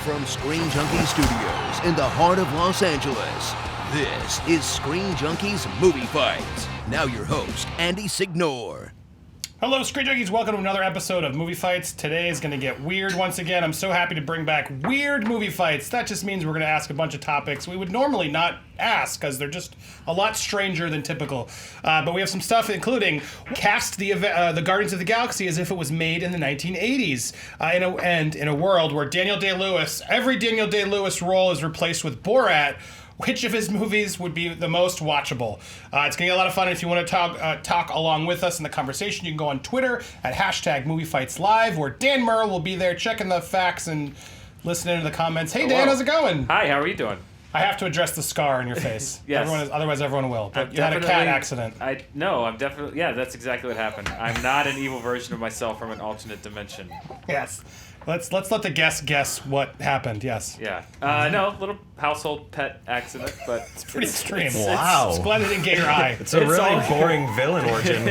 From Screen Junkie Studios in the heart of Los Angeles, this is Screen Junkies Movie Fights. Now your host, Andy Signore. Hello, Screen Junkies. Welcome to another episode of Movie Fights. Today is going to get weird once again. I'm so happy to bring back weird movie fights. That just means we're going to ask a bunch of topics we would normally not ask because they're just a lot stranger than typical. But we have some stuff including cast the Guardians of the Galaxy as if it was made in the 1980s. And in a world where every Daniel Day-Lewis role is replaced with Borat, which of his movies would be the most watchable? It's going to be a lot of fun. If you want to talk along with us in the conversation, you can go on Twitter at #MovieFightsLive, where Dan Murrell will be there checking the facts and listening to the comments. Hey, Dan, how's it going? Hi, how are you doing? I have to address the scar on your face. Yes. Otherwise everyone will. But you had a cat accident. I'm definitely... Yeah, that's exactly what happened. I'm not an evil version of myself from an alternate dimension. Yes. Let's let the guest guess what happened. Yes. Yeah. No, little household pet accident, but it's pretty extreme. Wow. It's glad it didn't get your eye. It's a really boring villain origin.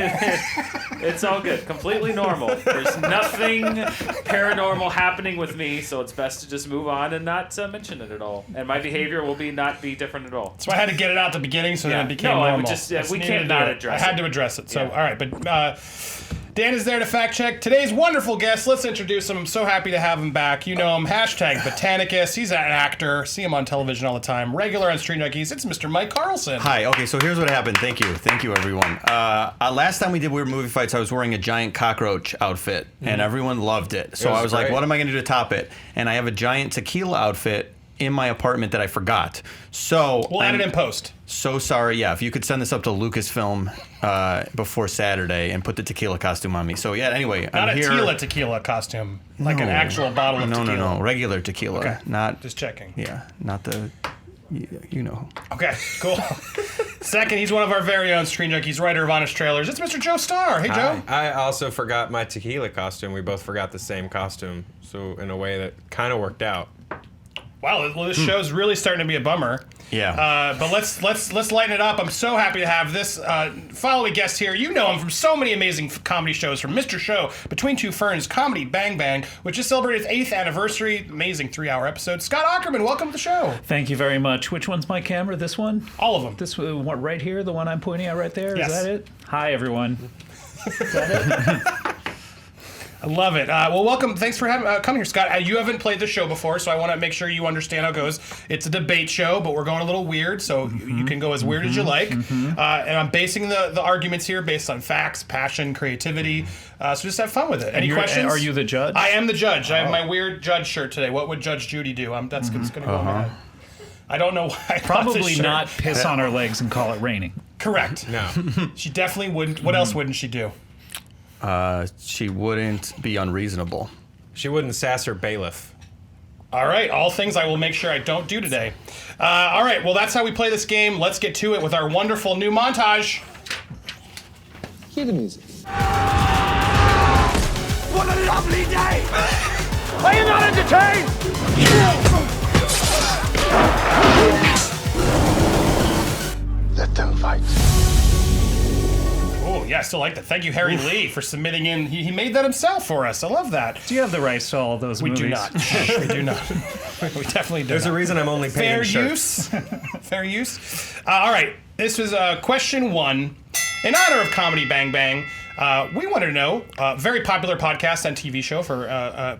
It's all good. Completely normal. There's nothing paranormal happening with me, so it's best to just move on and not mention it at all. And my behavior will not be different at all. So I had to get it out at the beginning, so then it became normal. I would just we can't not address it. I had to address it. So all right, but. Dan is there to fact check today's wonderful guest. Let's introduce him. I'm so happy to have him back. You know him, #Botanicus. He's an actor. See him on television all the time. Regular on Screen Junkies. It's Mr. Mike Carlson. Hi. Okay, so here's what happened. Thank you, everyone. Last time we did Weird Movie Fights, I was wearing a giant cockroach outfit, and everyone loved it. So I was like, what am I going to do to top it? And I have a giant tequila outfit in my apartment that I forgot. So we'll add it in post. So sorry. Yeah, if you could send this up to Lucasfilm before Saturday and put the tequila costume on me. So yeah, anyway, not I'm a here. tequila costume, like an actual bottle of tequila. No, regular tequila. Okay. Not just checking. Yeah, not the. You know. Okay, cool. Second, he's one of our very own Screen Junkies, writer of Honest Trailers. It's Mr. Joe Starr. Hey, Joe. I also forgot my tequila costume. We both forgot the same costume, so in a way that kind of worked out. Wow, well, this show's really starting to be a bummer. Yeah. But let's lighten it up. I'm so happy to have this following guest here. You know him from so many amazing comedy shows, from Mr. Show, Between Two Ferns, Comedy Bang Bang, which just celebrated its 8th anniversary. Amazing 3-hour episode. Scott Aukerman, welcome to the show. Thank you very much. Which one's my camera? This one? All of them. This one right here, the one I'm pointing at right there? Yes. Is that it? Hi, everyone. Is that it? I love it. Well, welcome. Thanks for coming here, Scott. You haven't played the show before, so I want to make sure you understand how it goes. It's a debate show, but we're going a little weird, so you can go as weird as you like. And I'm basing the arguments here based on facts, passion, creativity. So just have fun with it. Any questions? Are you the judge? I am the judge. I have my weird judge shirt today. What would Judge Judy do? That's going to go on my head. I don't know why I Probably not piss on her legs and call it raining. Correct. No. She definitely wouldn't. What else wouldn't she do? She wouldn't be unreasonable. She wouldn't sass her bailiff. All right, all things I will make sure I don't do today. All right, well, that's how we play this game. Let's get to it with our wonderful new montage. Cue the music. What a lovely day! Are you not entertained? Let them fight. Oh, yeah, I still like that. Thank you, Harry Lee, for submitting in. He made that himself for us. I love that. Do you have the rights to all of those movies? We do not. We do not. We definitely do There's not. a reason I'm only paying Fair shirts. Fair use. All right, this was question 1. In honor of Comedy Bang Bang, we wanted to know, very popular podcast and TV show for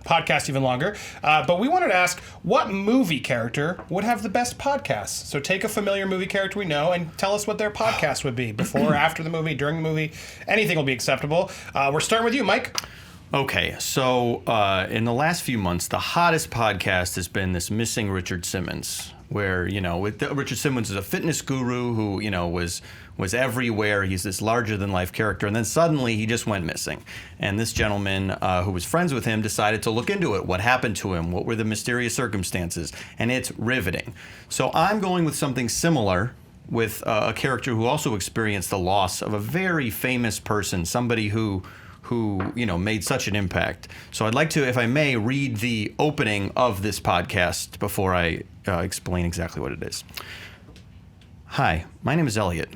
podcast even longer, but we wanted to ask what movie character would have the best podcast. So take a familiar movie character we know and tell us what their podcast would be, before, after the movie, during the movie. Anything will be acceptable. We're starting with you, Mike. Okay, so in the last few months, the hottest podcast has been this Missing Richard Simmons, where, Richard Simmons is a fitness guru who, was everywhere. He's this larger-than-life character, and then suddenly he just went missing. And this gentleman who was friends with him decided to look into it. What happened to him? What were the mysterious circumstances? And it's riveting. So I'm going with something similar with a character who also experienced the loss of a very famous person, somebody who made such an impact. So I'd like to, if I may, read the opening of this podcast before I explain exactly what it is. Hi, my name is Elliot.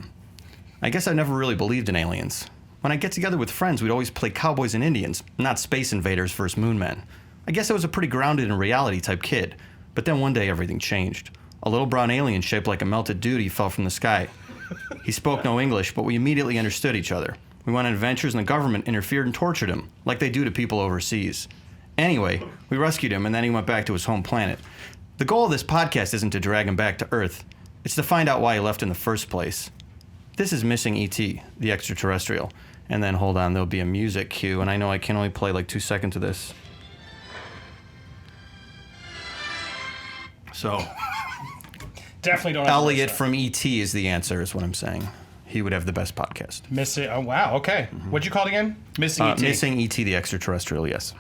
I guess I've never really believed in aliens. When I get together with friends, we'd always play cowboys and Indians, not space invaders versus moon men. I guess I was a pretty grounded in reality type kid. But then one day everything changed. A little brown alien shaped like a melted duty fell from the sky. He spoke no English, but we immediately understood each other. We went on adventures and the government interfered and tortured him, like they do to people overseas. Anyway, we rescued him and then he went back to his home planet. The goal of this podcast isn't to drag him back to Earth. It's to find out why he left in the first place. This is Missing E.T., the extraterrestrial. And then, hold on, there'll be a music cue, and I know I can only play like 2 seconds of this. So, Definitely don't have Elliot to miss from E.T. is the answer, is what I'm saying. He would have the best podcast. that. Missing. Oh, wow. Okay. What'd you call it again? Missing E.T. Missing E.T. the extraterrestrial, yes.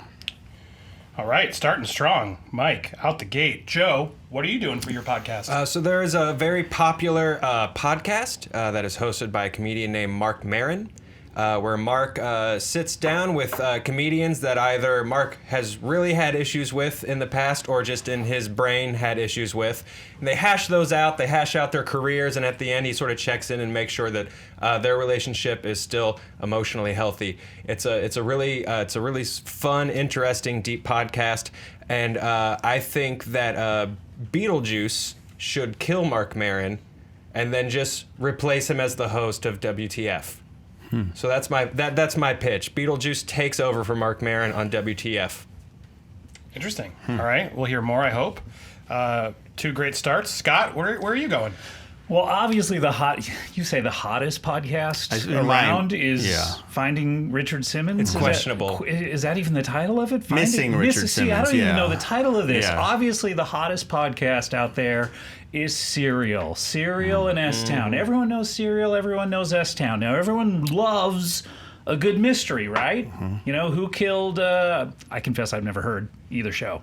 All right. Starting strong. Mike, out the gate. Joe, what are you doing for your podcast? So there is a very popular podcast that is hosted by a comedian named Mark Maron, where Mark sits down with comedians that either Mark has really had issues with in the past or just in his brain had issues with. And they hash those out. They hash out their careers, and at the end he sort of checks in and makes sure that their relationship is still emotionally healthy. It's a really fun, interesting, deep podcast, and I think that Beetlejuice should kill Mark Maron and then just replace him as the host of WTF. So that's my pitch. Beetlejuice takes over for Mark Maron on WTF. Interesting. All right. We'll hear more, I hope. 2 great starts. Scott, where are you going? Well, obviously the hottest podcast around is Finding Richard Simmons. It's questionable. Is that even the title of it? Missing Richard See, I Simmons, don't even yeah. know the title of this. Yeah. Obviously the hottest podcast out there is Serial. Serial in S-Town. Everyone knows Serial. Everyone knows S-Town. Now, everyone loves a good mystery, right? You know, who killed... I confess I've never heard either show.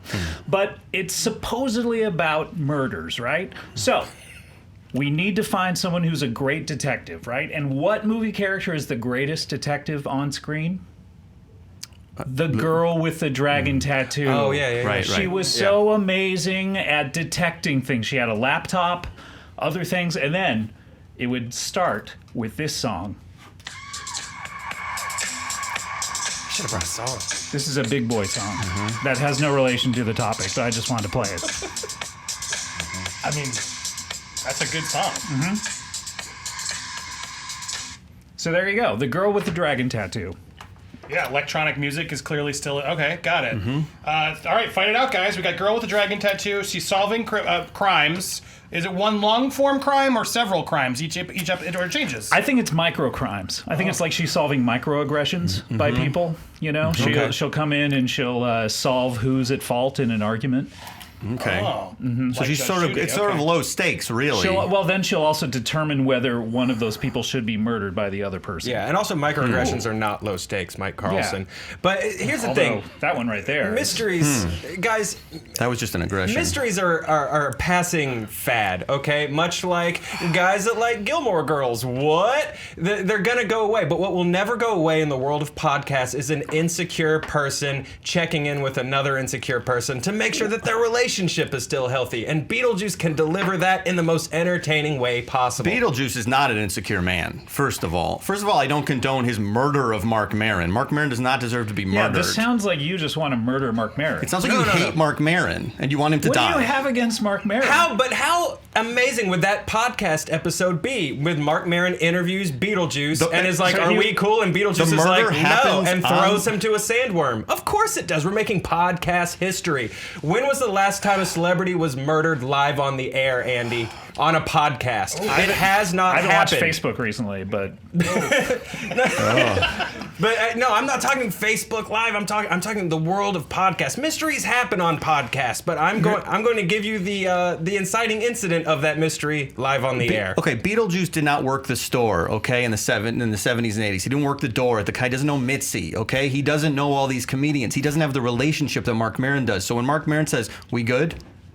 But it's supposedly about murders, right? So... we need to find someone who's a great detective, right? And what movie character is the greatest detective on screen? The girl with the dragon tattoo. Oh, yeah. Right. She was so amazing at detecting things. She had a laptop, other things, and then it would start with this song. Should have brought a song. This is a big boy song that has no relation to the topic, but I just wanted to play it. I mean, that's a good song. So there you go. The girl with the dragon tattoo. Yeah, electronic music is clearly still... Okay, got it. All right, fight it out, guys. We got girl with a dragon tattoo. She's solving crimes. Is it one long-form crime or several crimes? Each or it changes? I think it's micro crimes. I think it's like she's solving microaggressions by people. You know, she'll come in and she'll solve who's at fault in an argument. Okay. Oh. So Like she's Judge sort of, Judy, it's sort of okay. low stakes, really. Then she'll also determine whether one of those people should be murdered by the other person. Yeah, and also microaggressions are not low stakes, Mike Carlson. But here's the thing. That one right there. Mysteries, guys, That was just an aggression. mysteries are a passing fad, okay? Much like guys that like Gilmore Girls. What? They're going to go away. But what will never go away in the world of podcasts is an insecure person checking in with another insecure person to make sure that their relationship is still healthy. And Beetlejuice can deliver that in the most entertaining way possible. Beetlejuice is not an insecure man, first of all. First of all, I don't condone his murder of Mark Maron. Mark Maron does not deserve to be Yeah, murdered. this sounds like you just want to murder Mark Maron. It sounds like you hate Mark Maron and you want him to What die. do you have against Mark Maron? How amazing would that podcast episode be with Mark Maron interviews Beetlejuice and is like, so are you- we cool? And Beetlejuice The is like, murder no, happens and throws on- him to a sandworm. Of course it does. We're making podcast history. When was the last time a celebrity was murdered live on the air, Andy? On a podcast. It has not I haven't happened. watched Facebook recently, but But no, I'm not talking Facebook Live. I'm talking the world of podcasts. Mysteries happen on podcasts, but I'm going to give you the inciting incident of that mystery live on the air. Okay, Beetlejuice did not work the store, okay, in the 70s and 80s. He didn't work the door at the guy doesn't know Mitzi, okay? He doesn't know all these comedians. He doesn't have the relationship that Mark Maron does. So when Mark Maron says, "We good?"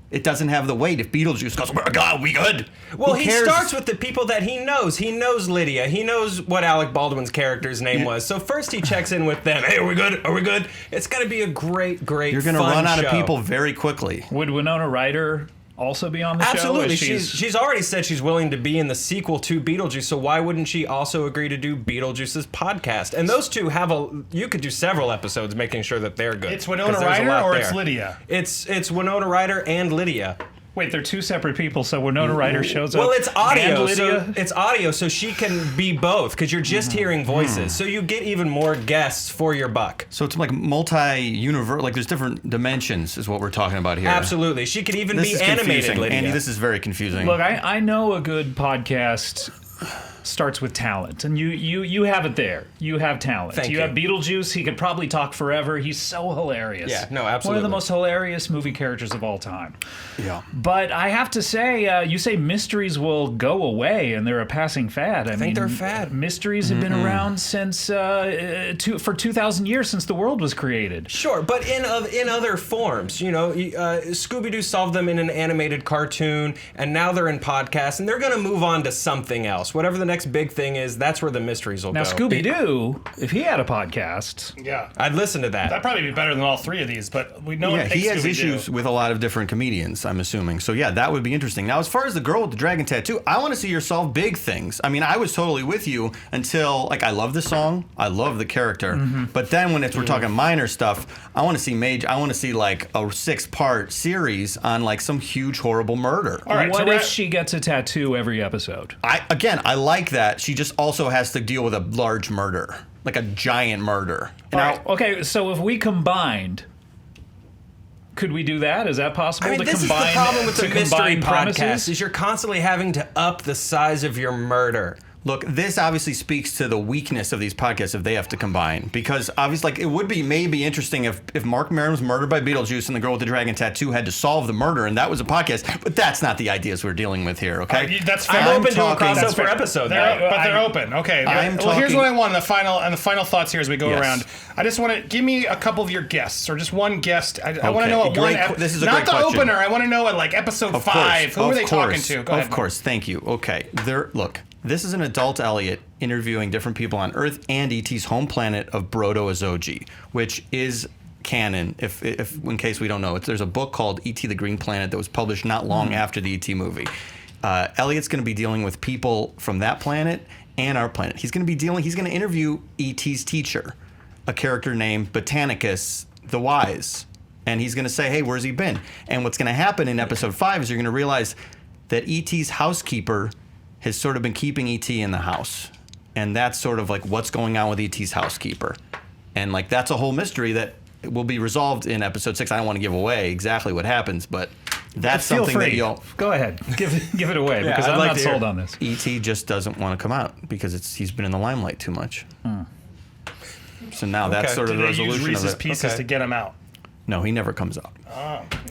it doesn't have the weight. If Beetlejuice goes, "God, we good?" Well, Who he cares? starts with the people that he knows. He knows Lydia. He knows what Alec Baldwin's character's name was. So first he checks in with them. Hey, are we good? Are we good? It's going to be a great You're going to fun run out show. of people very quickly. would Winona Ryder also be on the show? Absolutely. She's already said she's willing to be in the sequel to Beetlejuice, so why wouldn't she also agree to do Beetlejuice's podcast? And those two you could do several episodes making sure that they're good. It's Winona Ryder or it's Lydia? It's Winona Ryder and Lydia. Wait, they're two separate people, so Winona Ryder shows up. Well, it's audio, and Lydia? so she can be both because you're just hearing voices, so you get even more guests for your buck. So it's like multi-universe, like there's different dimensions, is what we're talking about here. Absolutely, she could even This be is animated. confusing. Lydia. Andy, this is very confusing. Look, I know a good podcast starts with talent, and you have it there. You have talent. Thank you. have Beetlejuice. He could probably talk forever. He's so hilarious. Yeah, no, absolutely. One of the most hilarious movie characters of all time. Yeah. But I have to say, you say mysteries will go away and they're a passing fad. I mean, they're a fad. Mysteries have been around since for 2,000 years since the world was created. Sure, but in other forms. You know, Scooby-Doo solved them in an animated cartoon, and now they're in podcasts, and they're going to move on to something else. Whatever the next big thing is, that's where the mysteries will Now, go. Scooby-Doo, if he had a podcast, Yeah. I'd listen to that. That'd probably be better than all three of these, but we know Yeah, it he takes has Scooby-Doo. issues with a lot of different comedians, I'm assuming. So yeah, that would be interesting. Now, as far as the girl with the dragon tattoo, I want to see her solve big things. I mean, I was totally with you until, like, I love the song, I love the character, but then when we're talking minor stuff, I want to see like a 6-part series on like some huge horrible murder. All right, what if she gets a tattoo every episode? I like that. She just also has to deal with a large murder, like a giant murder. All right, okay, so if we combined, could we do that? Is that possible? I mean, to this combine, is the problem with the to mystery combine podcast premises? is you're constantly having to up the size of your murder. Look, this obviously speaks to the weakness of these podcasts if they have to combine. Because obviously, like, it would be maybe interesting if Mark Maron was murdered by Beetlejuice and the girl with the dragon tattoo had to solve the murder, and that was a podcast. But that's not the ideas we're dealing with here, okay? That's fair. I'm open to a talking- crossover episode. They're open. Okay. I'm Well, here's talking- what I want. The final thoughts here as we go Yes. around. I just want to give me a couple of your guests, or just one guest. I want to Okay. know what This is a not great the question. opener. I want to know at like episode Of 5. Who are they talking course, to? Go ahead. Of course, thank you. Okay, look, this is an adult Elliot interviewing different people on Earth and ET's home planet of Brodo Azogi, which is canon. If in case we don't know, there's a book called E.T. the Green Planet that was published not long after the E.T. movie. Elliot's going to be dealing with people from that planet and our planet. He's going to interview E.T.'s teacher, a character named Botanicus the Wise. And he's going to say, hey, where's he been? And what's going to happen in episode 5 is you're going to realize that E.T.'s housekeeper has sort of been keeping E.T. in the house. And that's sort of like what's going on with E.T.'s housekeeper. And like that's a whole mystery that will be resolved in episode 6. I don't want to give away exactly what happens, but that's Feel something free. that you'll... Go ahead. Give it away, because I'd I'm like not to hear sold it. on this. E.T. just doesn't want to come out because he's been in the limelight too much. So now that's sort of Do the they use resolution Reese's of it. Pieces to get him out? No, he never comes out.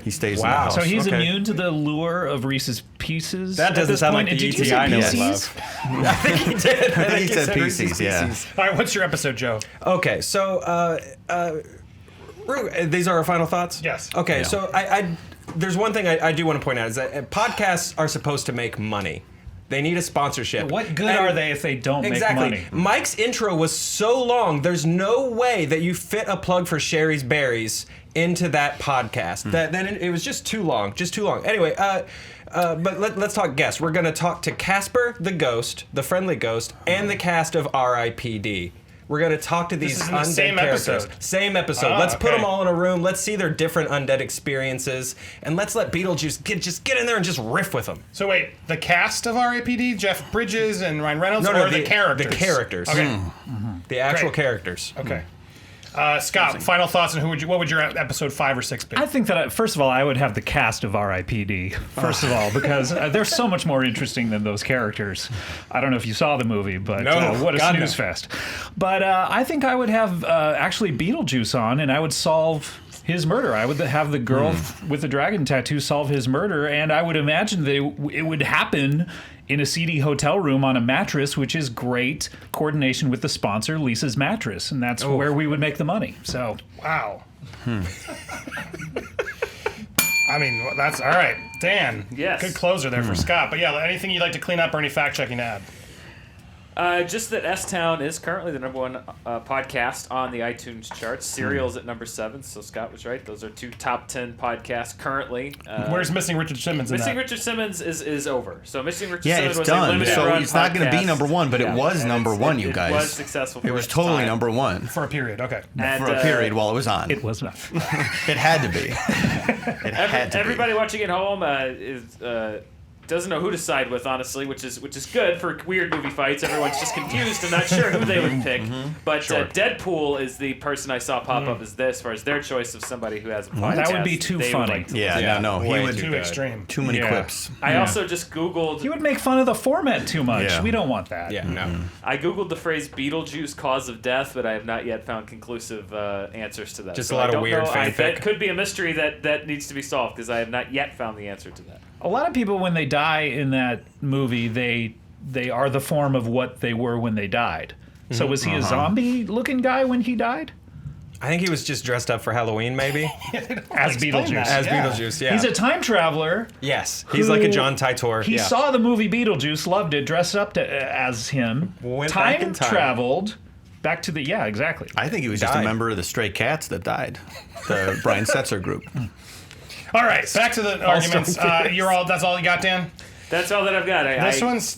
He stays in the Wow. house. So he's Okay. immune to the lure of Reese's Pieces. That at doesn't this sound point? like the Did you E.T. say I know and Pieces? I think he did. I think he said Reese's Pieces, yeah. Pieces. All right, what's your episode, Joe? Okay, so these are our final thoughts? Yes. Okay, Yeah. so there's one thing I do want to point out is that podcasts are supposed to make money. They need a sponsorship. What good And- are they if they don't Exactly. make money? Mike's intro was so long. There's no way that you fit a plug for Sherry's Berries into that podcast. Then it was just too long. Anyway, but let's talk guests. We're going to talk to Casper the Ghost, the Friendly Ghost, and the cast of R.I.P.D. We're going to talk to these is in the undead same characters. episode. Same episode. Ah, Let's put okay. them all in a room. Let's see their different undead experiences, and let's let Beetlejuice get in there and just riff with them. So wait, the cast of R.I.P.D. Jeff Bridges and Ryan Reynolds, No, or the characters? The characters. Okay. The actual Great. characters. Okay. Scott, final thoughts on what would your episode 5 or 6 be? I think that, first of all, I would have the cast of R.I.P.D., first of all, because they're so much more interesting than those characters. I don't know if you saw the movie, but No, what a God, no. snooze fest. But I think I would have actually Beetlejuice on, and I would solve his murder. I would have the girl with the dragon tattoo solve his murder, and I would imagine that it would happen in a seedy hotel room on a mattress, which is great coordination with the sponsor, Lisa's Mattress, and that's where we would make the money. So, Wow. I mean, that's all right. Dan. Yes. Good closer there for Scott. But yeah, anything you'd like to clean up or any fact checking to add? Just that S-Town is currently the #1 podcast on the iTunes charts. Serial's at number 7, so Scott was right. Those are 2 top 10 podcasts currently. Where's Missing Richard Simmons in Missing that? Richard Simmons is over. So Missing Richard Yeah, Simmons it's was a done. limited So run it's not going to be podcast. number 1, but it was and number 1, you it guys. was successful for It was its totally time. number 1 For a period, okay. And, for a period while it was on. It was not. It had to be. It had to Everybody be. watching at home doesn't know who to side with, honestly, which is good for weird movie fights. Everyone's just confused and not sure who they would pick. But Deadpool is the person I saw pop up as far as their choice of somebody who has a podcast. That would be too they funny. would like to Yeah, listen. no, he way would. Too extreme. Too many Yeah. quips. I also just Googled. He would make fun of the format too much. Yeah. We don't want that. Yeah, no. I Googled the phrase Beetlejuice cause of death, but I have not yet found conclusive answers to that. Just So a lot I of don't weird know. fanfic. That could be a mystery that needs to be solved because I have not yet found the answer to that. A lot of people, when they die in that movie, they are the form of what they were when they died. So was he a zombie-looking guy when he died? I think he was just dressed up for Halloween, maybe. As Explain Beetlejuice. that. As Yeah. Beetlejuice, yeah. He's a time traveler. Yes. He's like a who- John Titor. He yeah. saw the movie Beetlejuice, loved it, dressed up as him. Went back in time. Traveled back to the exactly. I think he was just a Died. member of the Stray Cats that died. The Brian Setzer group. All right, back to the arguments. That's all you got, Dan? That's all that I've got. This one's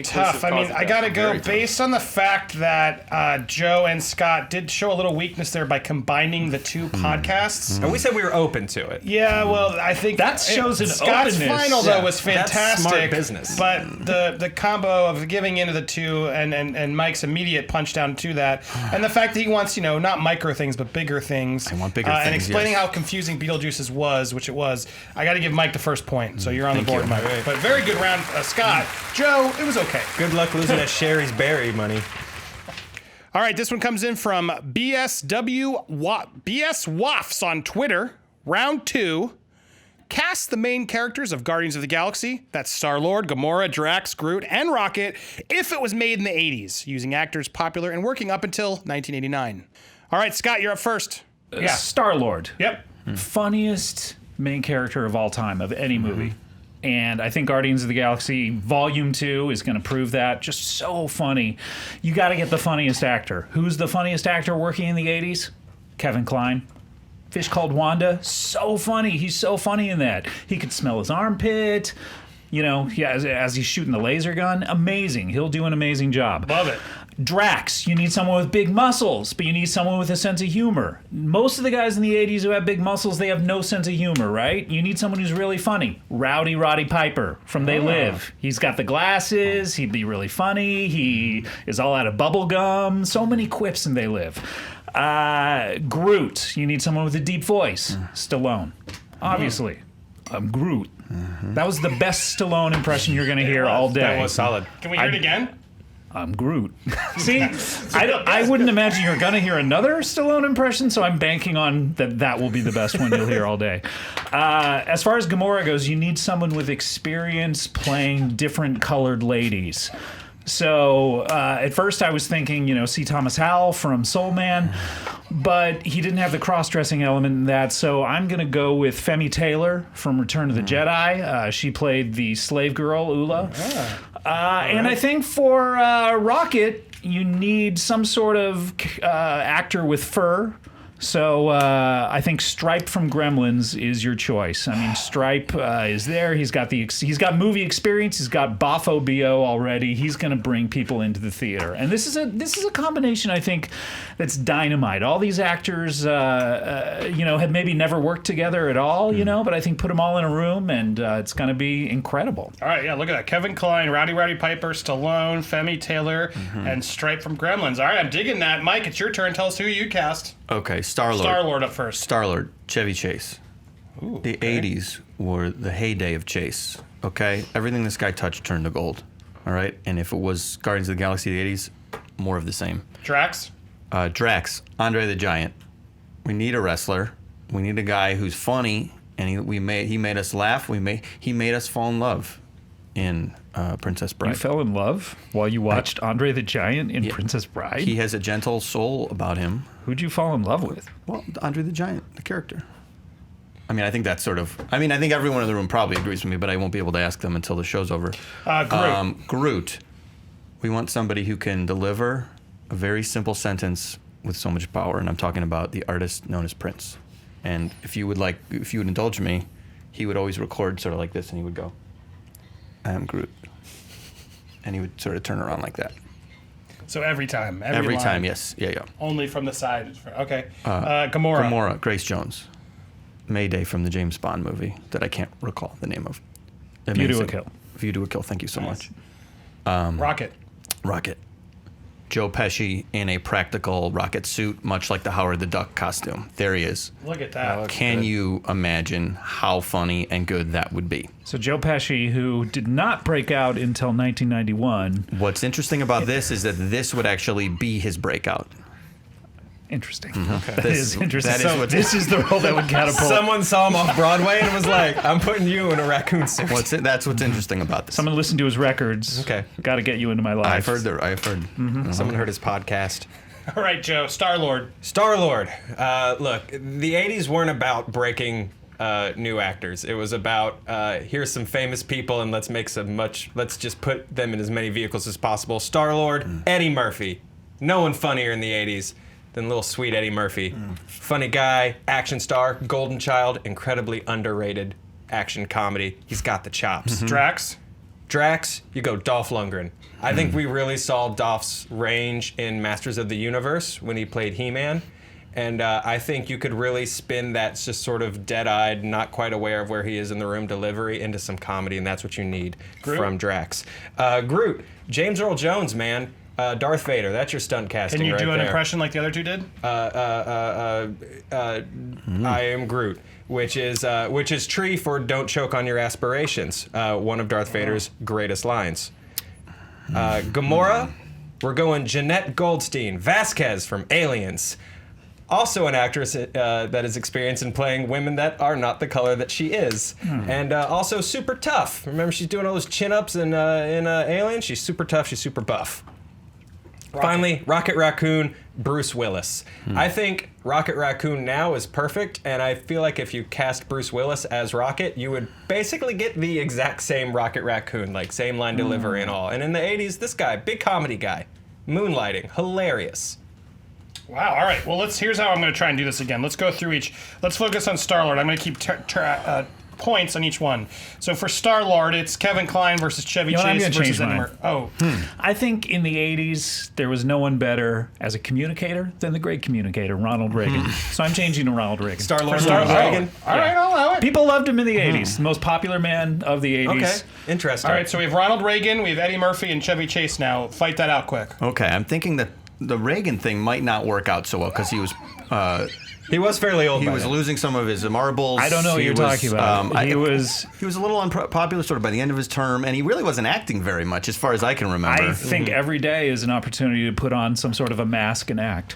tough. I mean, I gotta go based on the fact that Joe and Scott did show a little weakness there by combining the 2 podcasts. And we said we were open to it. Yeah, well, I think That shows an Scott's openness. final though Yeah, was that's fantastic. smart business. But the combo of giving into the 2 and Mike's immediate punch down to that, and the fact that he wants not micro things but bigger things. I want bigger and things, explaining yes. how confusing Beetlejuice's was, which it was. I got to give Mike the first point. So you're on the Thank board, you. Mike. All right. But very good round, Scott. Joe, it was okay. Good luck losing that Sherry's Berry money. All right, this one comes in from BS Waffs on Twitter. Round 2. Cast the main characters of Guardians of the Galaxy, that's Star-Lord, Gamora, Drax, Groot, and Rocket, if it was made in the 80s, using actors popular and working up until 1989. All right, Scott, you're up first. Star-Lord. Yep. Funniest main character of all time of any movie. And I think Guardians of the Galaxy Volume 2 is going to prove that. Just so funny. You got to get the funniest actor. Who's the funniest actor working in the 80s? Kevin Kline. Fish Called Wanda. So funny. He's so funny in that. He could smell his armpit. As he's shooting the laser gun. Amazing. He'll do an amazing job. Love it. Drax, you need someone with big muscles, but you need someone with a sense of humor. Most of the guys in the 80s who have big muscles, they have no sense of humor, right? You need someone who's really funny. Rowdy Roddy Piper from They Live. He's got the glasses, he'd be really funny, he is all out of bubble gum. So many quips in They Live. Groot, you need someone with a deep voice. Stallone, obviously. I'm Groot. That was the best Stallone impression you're going to hear all day. That was solid. Can we hear it again? I'm Groot. See, I wouldn't imagine you're going to hear another Stallone impression, so I'm banking on that will be the best one you'll hear all day. As far as Gamora goes, you need someone with experience playing different colored ladies. So at first I was thinking, C. Thomas Howell from Soul Man, but he didn't have the cross-dressing element in that, so I'm going to go with Femi Taylor from Return of the Jedi. She played the slave girl, Ula. And I think for Rocket, you need some sort of actor with fur. So I think Stripe from Gremlins is your choice. I mean, Stripe is there. He's got movie experience. He's got Boffo BO already. He's going to bring people into the theater. And this is a combination, I think, that's dynamite. All these actors, have maybe never worked together at all, but I think put them all in a room, and it's going to be incredible. All right, yeah, look at that. Kevin Kline, Rowdy Piper, Stallone, Femi Taylor, and Stripe from Gremlins. All right, I'm digging that. Mike, it's your turn. Tell us who you cast. Okay, Star-Lord. Star-Lord up first. Star-Lord, Chevy Chase. Ooh, The 80s were the heyday of Chase, okay? Everything this guy touched turned to gold, all right? And if it was Guardians of the Galaxy of the 80s, more of the same. Drax. Drax, Andre the Giant. We need a wrestler. We need a guy who's funny, and he made us laugh. He made us fall in love in Princess Bride. You fell in love while you watched Andre the Giant in Princess Bride? He has a gentle soul about him. Who'd you fall in love with? Well, Andre the Giant, the character. I mean, I think that's sort of... I mean, I think everyone in the room probably agrees with me, but I won't be able to ask them until the show's over. Groot. Groot. We want somebody who can deliver a very simple sentence with so much power, and I'm talking about the artist known as Prince. And if you would indulge me, he would always record sort of like this, and he would go, "I am Groot," and he would sort of turn around like that. So every time. Every line, time, yes, yeah. Only from the side. Okay. Gamora. Gamora, Grace Jones, Mayday from the James Bond movie that I can't recall the name of. View to a Amazing. Kill. View to a Kill. Thank you so much. Rocket. Rocket. Joe Pesci in a practical rocket suit, much like the Howard the Duck costume. There he is. Look at that. Can you imagine how funny and good that would be? So Joe Pesci, who did not break out until 1991. What's interesting about this is that this would actually be his breakout. Interesting. Okay. That is interesting. That is what's this is the role that would catapult. Someone saw him off Broadway and was like, "I'm putting you in a raccoon suit." That's what's interesting about this. Someone listened to his records. Okay. Got to get you into my life. I've heard. Someone heard his podcast. All right, Joe. Star-Lord. Star-Lord. Look, the 80s weren't about breaking new actors. It was about here's some famous people and let's just put them in as many vehicles as possible. Star-Lord, Eddie Murphy. No one funnier in the 80s than little sweet Eddie Murphy. Funny guy, action star, golden child, incredibly underrated action comedy. He's got the chops. Drax, you go Dolph Lundgren. I think we really saw Dolph's range in Masters of the Universe when he played He-Man. And I think you could really spin that just sort of dead-eyed, not quite aware of where he is in the room delivery into some comedy, and that's what you need from Drax. Groot, James Earl Jones, man. Darth Vader, that's your stunt casting. Can you right do an there. impression like the other two did? I am Groot, which is tree for "Don't choke on your aspirations." One of Darth Vader's greatest lines. Gamora, we're going Jeanette Goldstein Vasquez from Aliens. Also an actress that is experienced in playing women that are not the color that she is. And also super tough. Remember, she's doing all those chin-ups in Aliens? She's super tough, she's super buff. Finally, Rocket Raccoon, Bruce Willis. I think Rocket Raccoon now is perfect, and I feel like if you cast Bruce Willis as Rocket, you would basically get the exact same Rocket Raccoon, like same line delivery and all. And in the 80s, this guy, big comedy guy, moonlighting, hilarious. Wow. All right. Well, here's how I'm going to try and do this again. Let's go through each. Let's focus on Star-Lord. I'm going to keep points on each one. So for Star-Lord, it's Kevin Kline versus Chevy Chase versus Eddie Murphy. I think in the 80s, there was no one better as a communicator than the great communicator, Ronald Reagan. So I'm changing to Ronald Reagan. Star-Lord Reagan. All right, I'll allow it. People loved him in the 80s. The most popular man of the 80s. Okay, interesting. All right, so we have Ronald Reagan, we have Eddie Murphy, and Chevy Chase now. Fight that out quick. Okay, I'm thinking that the Reagan thing might not work out so well because he was fairly old. He was losing some of his marbles. I don't know what you're talking about. He was a little unpopular sort of by the end of his term, and he really wasn't acting very much as far as I can remember. I think every day is an opportunity to put on some sort of a mask and act.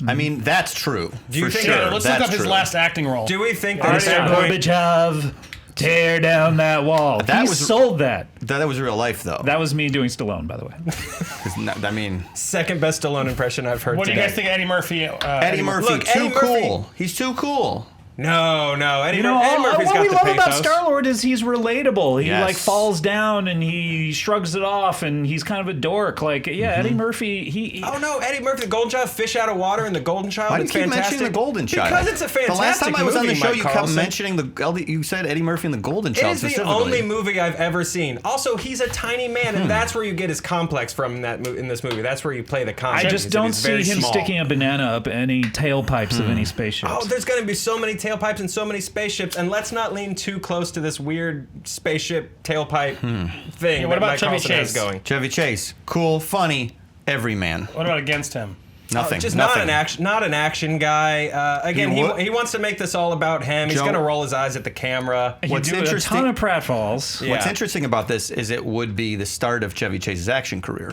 I mean, that's true. Do you think? Sure. Let's look up his last acting role. Do we think that Mr. Gorbachev, tear down that wall. He sold that. That was real life, though. That was me doing Stallone, by the way. I mean, second best Stallone impression I've heard What do today. you guys think of Eddie Murphy? Eddie Murphy, Look, too Eddie cool. Murphy. He's too cool. No, Eddie What Murphy's got we the love about pathos. Star-Lord is he's relatable. He Yes. like falls down and he shrugs it off and he's kind of a dork. Like, Eddie Murphy, he Oh no, Eddie Murphy, the Golden Child, fish out of water, and the Golden Child. Why do you It's keep fantastic. mentioning the Golden Child? Because it's a fantastic The last time I was on the movie, show, Mike you kept Carlson. mentioning you said Eddie Murphy and the Golden It Child is the specifically. only movie I've ever seen. Also, he's a tiny man, and that's where you get his complex from in this movie. That's where you play the I concept. just don't see him sticking a banana up any tailpipes of any spaceships. Oh, there's going to be so many tailpipes and so many spaceships, and let's not lean too close to this weird spaceship tailpipe thing. what that about Mike Chevy Carlson has Chase? going. Chevy Chase, cool, funny, everyman. What about against him? Nothing. Just nothing. not an action guy. Again, He he wants to make this all about him. He's Joe- going to roll his eyes at the camera. You what's do a interesting- ton of pratfalls. Yeah. What's interesting about this is it would be the start of Chevy Chase's action career.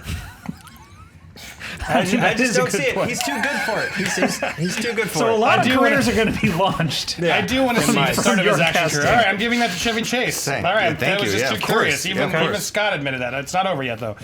I That is just a don't good see it. point. He's too good for it. He's too good for So it. a lot I of do careers are going to be launched. Yeah. I do want to see the start of his Your action casting. career. All right, I'm giving that to Chevy Chase. Same. All right, Yeah, thank I was you. just Yeah, too of course. curious. Yeah, Even, of course. even Scott admitted that. It's not over yet, though.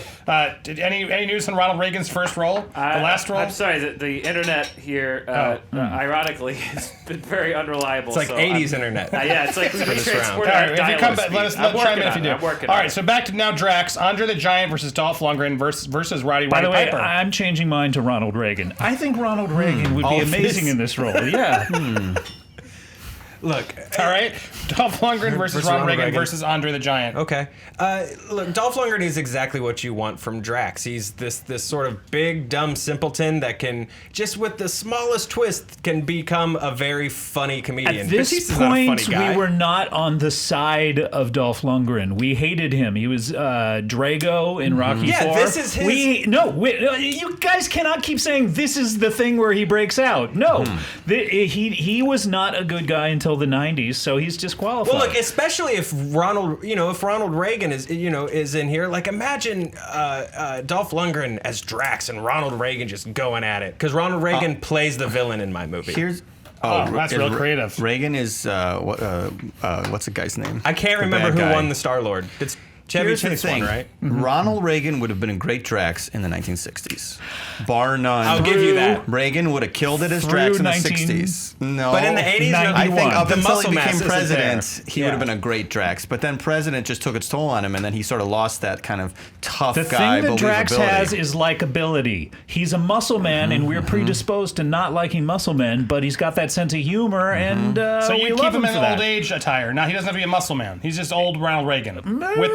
Did any news on Ronald Reagan's first role? The last role? I'm sorry, the internet here, ironically, has been very unreliable. It's like so 80s I'm- internet. Yeah, it's like to be this round. transported All right, at if you come dial-up back, let us speed. I'm chime working in if on you it. do. I'm working All on right, it. so back to now Drax, Andre the Giant versus Dolph Lundgren versus Roddy By the way, Piper. I'm changing mine to Ronald Reagan. I think Ronald Reagan would be All amazing this- in this role. Yeah. Look, All right, Dolph Lundgren versus Ronald Reagan versus Andre the Giant. okay. Look, Dolph Lundgren is exactly what you want from Drax. He's this sort of big, dumb simpleton that can, just with the smallest twist, can become a very funny comedian. At this Batista's not a point, funny guy. we were not on the side of Dolph Lundgren. We hated him. He was Drago in Rocky Yeah, IV. this is his- You guys cannot keep saying this is the thing where he breaks out. No, he was not a good guy until the 90s, so he's disqualified. Well, look, especially if Ronald Reagan is in here. Like, imagine Dolph Lundgren as Drax and Ronald Reagan just going at it, because Ronald Reagan plays the villain in my movie. Here's. Oh, that's is real creative. Reagan is what's the guy's name? I can't The remember bad who guy. won the Star-Lord. It's Chevy Here's the Chase thing, one, right? Ronald Reagan would have been a great Drax in the 1960s, bar none. I'll give you that. Reagan would have killed it as Through Drax in the 19 60s. No, But in the 80s, no, I think up the until muscle he mass became isn't president, there. he would have been a great Drax. But then president just took its toll on him, and then he sort of lost that kind of tough the guy thing that Drax believability. has is likability. He's a muscle man, and we're predisposed to not liking muscle men, but he's got that sense of humor, and So we you love keep him him in for that. old age attire. Now he doesn't have to be a muscle man. He's just old Ronald Reagan with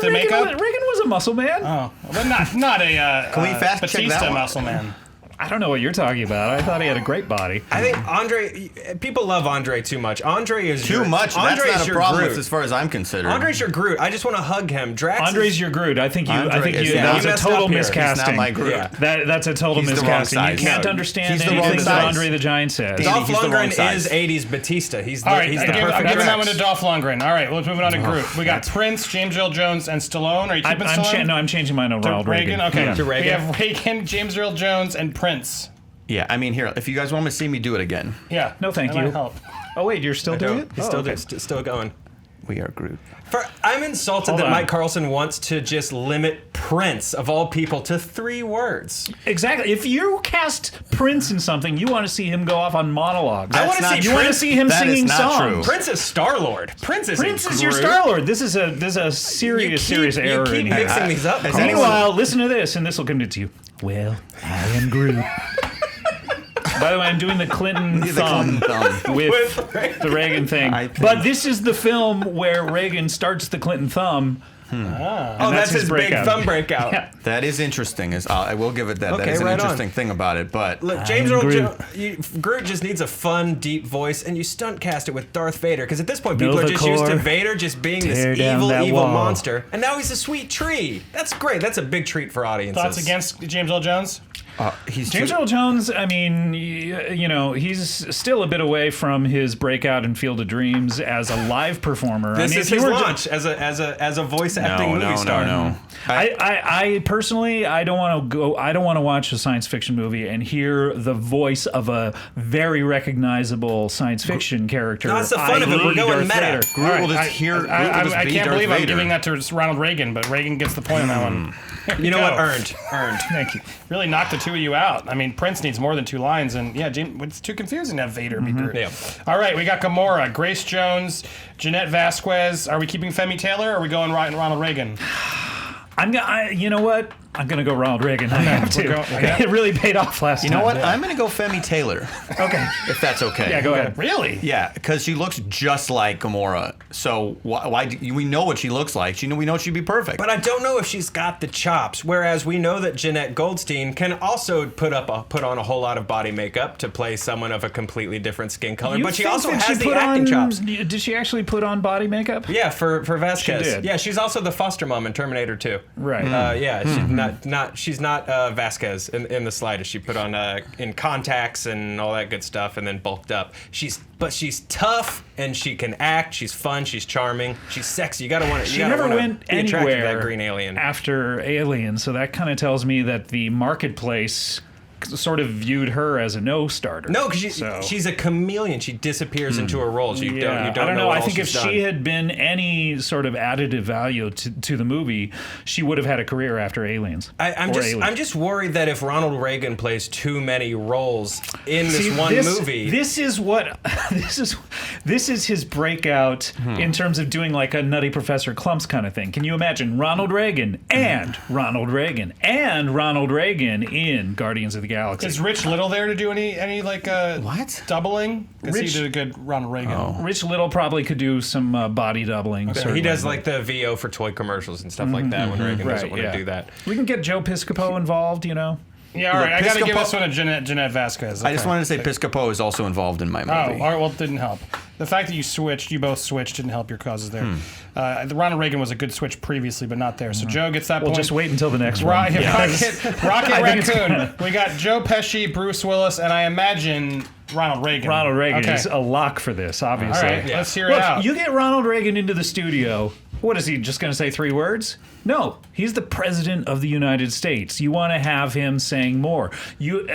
the Reagan makeup. Reagan was a muscle man. Oh, but not a Can we fact check Batista that one? muscle man. I don't know what you're talking about. I thought he had a great body. I think Andre. People love Andre too much. Andre is Too your, much. Andre That's is not a your problem Groot. as far as I'm concerned. Andre's your Groot. I just want to hug him. Drax. Andre's is, your Groot. I think that Andre was is a not- total He's not miscasting. He's not my Groot. Yeah. That's a total He's the wrong miscasting. You size. can't No, understand he's the wrong anything that size. Andre the Giant says. Danny, Dolph he's the wrong Lundgren size. is 80s Batista. He's the, All right, he's the I'm perfect giving that one Drax. to Dolph Lundgren. All right, let's move on to Groot. We got Prince, James Earl Jones, and Stallone. Are you keeping Stallone? I'm changing mine to Ronald Reagan. Okay, Yeah. To Reagan. we have Reagan, James Earl Jones, and Prince. Yeah, I mean, here, if you guys want to see me do it again, Yeah. No, thank that might you. help. Oh wait, you're still doing it? He's still going. we are Groot. I'm insulted Hold that on. Mike Carlson wants to just limit Prince, of all people, to 3 words. Exactly. If you cast Prince in something, you want to see him go off on monologues. I wanna not see You want to Prince. see him That is singing not songs. true. Prince is Star-Lord. Prince is Your Star-Lord. This is a serious error You in keep here. mixing these up. Has Carl. anyone- Meanwhile, listen to this, and this will convince you. Well, I am Groot. By the way, I'm doing the Clinton thumb with the Reagan thing. I think- But this is the film where Reagan starts the Clinton thumb. Oh, that's his his breakout. big thumb breakout. Yeah. That is interesting. I will give it that. That Okay, is an right on. interesting thing about it. But Look, James I'm Earl Groot. Groot just needs a fun, deep voice, and you stunt cast it with Darth Vader, because at this point, Know people are the just used to core. Vader just being Tear this down that evil wall. monster, and now he's a sweet tree. That's great. That's a big treat for audiences. Thoughts against James Earl Jones? he's James too- Earl Jones, I mean, he's still a bit away from his breakout in Field of Dreams as a live performer. This I mean, is if you his were launch as a voice acting movie star. No. I personally, I don't want to watch a science fiction movie and hear the voice of a very recognizable science fiction character. No, that's the fun of it. We're i.e. going Darth meta. Vader. Groot will just hear. Groot will just I be can't Darth believe I'm Vader. giving that to Ronald Reagan, but Reagan gets the point on that one. Here we You know go. what? Earned. Thank you. Really knocked the two of you out. I mean, Prince needs more than 2 lines, and yeah, James, it's too confusing to have Vader be Groot. Yeah. All right, we got Gamora, Grace Jones, Jeanette Vasquez. Are we keeping Femi Taylor, or are we going Ronald Reagan? You know what? I'm gonna go Ronald Reagan. I have to. okay. It really paid off last You time. know what? I'm gonna go Femi Taylor, Okay. if that's okay. Yeah, go ahead. Really? Yeah, because she looks just like Gamora. So we know what she looks like. We know she'd be perfect. But I don't know if she's got the chops. Whereas we know that Jeanette Goldstein can also put on a whole lot of body makeup to play someone of a completely different skin color. You but she think also that has she the put acting chops. Did she actually put on body makeup? Yeah, for Vasquez. She did. Yeah, she's also the foster mom in Terminator 2. Right. Yeah, she's not Vasquez in the slightest. She put on in contacts and all that good stuff, and then bulked up. She's tough and she can act. She's fun. She's charming. She's sexy. You gotta want to. She never went be attracted to anywhere that green alien. after Alien, so that kind of tells me that the marketplace sort of viewed her as a no-starter. No, because she's a chameleon. She disappears into her role. You don't I don't know. what I all think if she's she done. had been any sort of additive value to the movie, she would have had a career after Aliens. I'm just worried that if Ronald Reagan plays too many roles in this movie, this is his breakout in terms of doing like a Nutty Professor Clumps kind of thing. Can you imagine Ronald Reagan and Ronald Reagan and Ronald Reagan in Guardians of the Galaxy? Is Rich Little there to do any like What? doubling? Because he Rich- did a good Ronald Reagan. Rich Little probably could do some body doubling. he certainly. does like the VO for toy commercials and stuff like that when Reagan doesn't want to do that. We can get Joe Piscopo involved, you know. Yeah, all right. I got to give Piscopo- this one to Jeanette Vasquez. I just Okay. wanted to say Piscopo is also involved in my movie. Oh, all right. Well, it didn't help. The fact that you both switched, didn't help your causes there. The Ronald Reagan was a good switch previously, but not there. So Joe gets that We'll point. just wait until the next one. Rocket I think it's- Raccoon. We got Joe Pesci, Bruce Willis, and I imagine Ronald Reagan. Ronald Reagan Okay. is a lock for this, All obviously. right, let's hear it Look, out. you get Ronald Reagan into the studio. What is he just going to say 3 words? No, he's the president of the United States. You want to have him saying more. You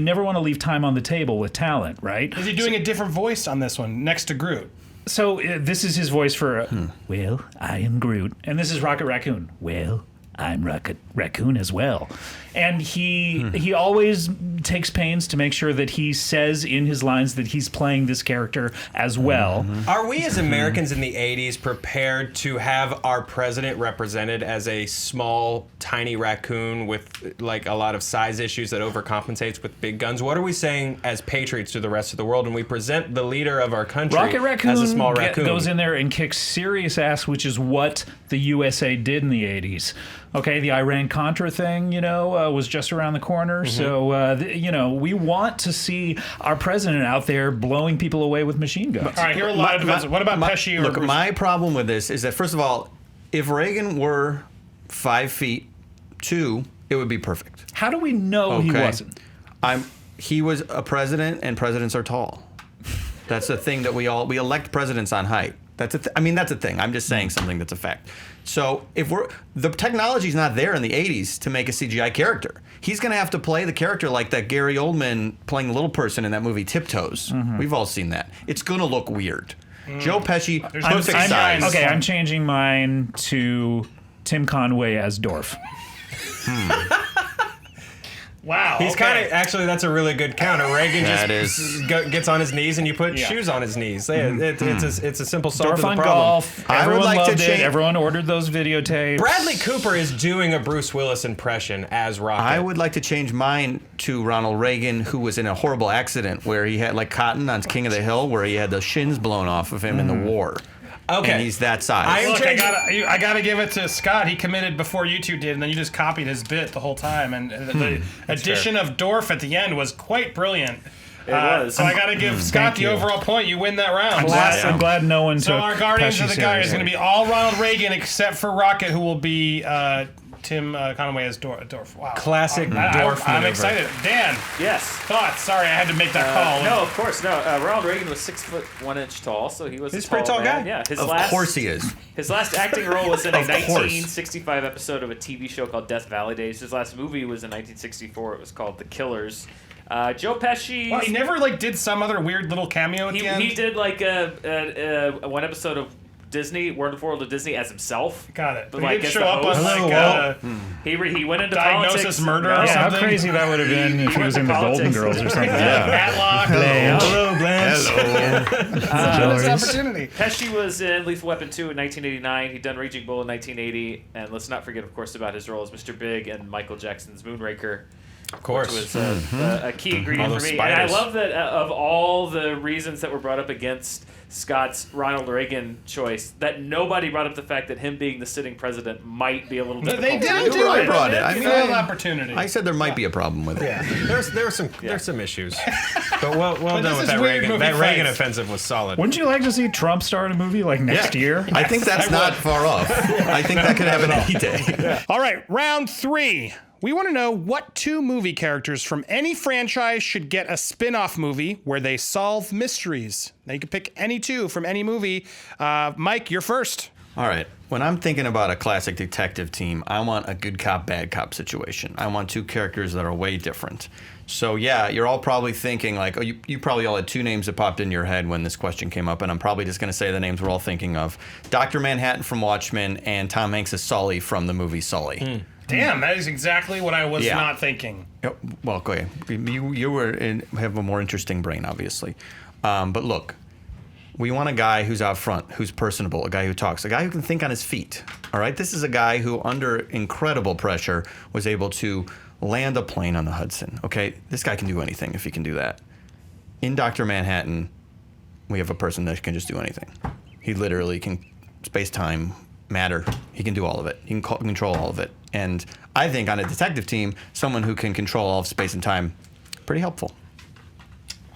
never want to leave time on the table with talent, right? Is he doing a different voice on this one next to Groot? So this is his voice for, well, I am Groot. And this is Rocket Raccoon. Well, I'm Rocket Raccoon as well. And he always takes pains to make sure that he says in his lines that he's playing this character as well. Are we as Americans in the 80s prepared to have our president represented as a small, tiny raccoon with like a lot of size issues that overcompensates with big guns? What are we saying as patriots to the rest of the world when we present the leader of our country Rocket Raccoon, as a small raccoon? goes in there and kicks serious ass, which is what the USA did in the 80s. Okay, the Iran-Contra thing, was just around the corner. So, we want to see our president out there blowing people away with machine guns. All right, here are a lot of defenses. What about Pesci or Look, Bruce? my problem with this is that, first of all, if Reagan were 5'2", it would be perfect. How do we know he Okay. wasn't? He was a president, and presidents are tall. That's the thing that we elect presidents on height. That's a thing. I'm just saying something that's a fact. So the technology's not there in the 80s to make a CGI character. He's going to have to play the character like that Gary Oldman playing the little person in that movie Tiptoes. We've all seen that. It's going to look weird. Joe Pesci, perfect size. Okay, I'm changing mine to Tim Conway as Dorf. Wow. He's kind of actually. That's a really good counter. Reagan gets on his knees and you put shoes on his knees. It's a simple solve Dorf to the on problem. golf. I would Everyone like to loved it. change- Everyone ordered those videotapes. Bradley Cooper is doing a Bruce Willis impression as Rocket. I would like to change mine to Ronald Reagan, who was in a horrible accident where he had, like Cotton on King of the Hill, where he had the shins blown off of him in the war. Okay. And he's that size. Look, I gotta give it to Scott. He committed before you two did, and then you just copied his bit the whole time. And the addition of Dorf at the end was quite brilliant. It was. So I gotta give Scott the overall point. You win that round. I'm glad no one So took our Guardians of Pesci the Guy is seriously. going to be all Ronald Reagan except for Rocket, who will be Tim Conway as Dorf. Wow. Classic Dorf I'm maneuver. excited. Dan, Yes. thoughts? Sorry, I had to make that call. No, of course, no. Ronald Reagan was 6'1" tall, so he was He's a a pretty tall man. guy. Yeah, Of course he is. His last acting role was in a Of course. 1965 episode of a TV show called Death Valley Days. His last movie was in 1964. It was called The Killers. Joe Pesci. Well, he never did some other weird little cameo at the end. He did like one episode of Disney, Wonderful World of Disney, as himself. Got it. But But he like didn't as show the up on host. like He went into Diagnosis politics. Murder or Yeah, how something. crazy that would have been if he was in the Golden Girls or something. Matlock. Hello, Blanche. This opportunity. Pesci was in Lethal Weapon 2 in 1989. He'd done Raging Bull in 1980. And let's not forget, of course, about his role as Mr. Big in Michael Jackson's Moonraker. Of course. Which was a key ingredient All for those me. And I spiders. love that of all the reasons that were brought up against Scott's Ronald Reagan choice, that nobody brought up the fact that him being the sitting president might be a little difficult. They to did do. do I it. brought it. I They mean, had an opportunity. I said there might be a problem with it. There's some issues, but well But done this with is that weird Reagan. movie That Reagan fights. offensive was solid. Wouldn't you like to see Trump star in a movie like next year? I think that's not far off. I think that could happen any day. All right, round 3. We want to know what 2 movie characters from any franchise should get a spin-off movie where they solve mysteries. Now you can pick any 2 from any movie. Mike, you're first. All right. When I'm thinking about a classic detective team, I want a good cop, bad cop situation. I want two characters that are way different. So, yeah, you're all probably thinking, like, oh, you probably all had two names that popped in your head when this question came up, and I'm probably just going to say the names we're all thinking of. Dr. Manhattan from Watchmen and Tom Hanks' Sully from the movie Sully. Damn, that is exactly what I was not thinking. Well, go ahead. You have a more interesting brain, obviously. But look. We want a guy who's out front, who's personable, a guy who talks, a guy who can think on his feet. All right? This is a guy who, under incredible pressure, was able to land a plane on the Hudson. Okay? This guy can do anything if he can do that. In Dr. Manhattan, we have a person that can just do anything. He literally can space-time, matter. He can do all of it. He can control all of it. And I think on a detective team, someone who can control all of space and time, pretty helpful.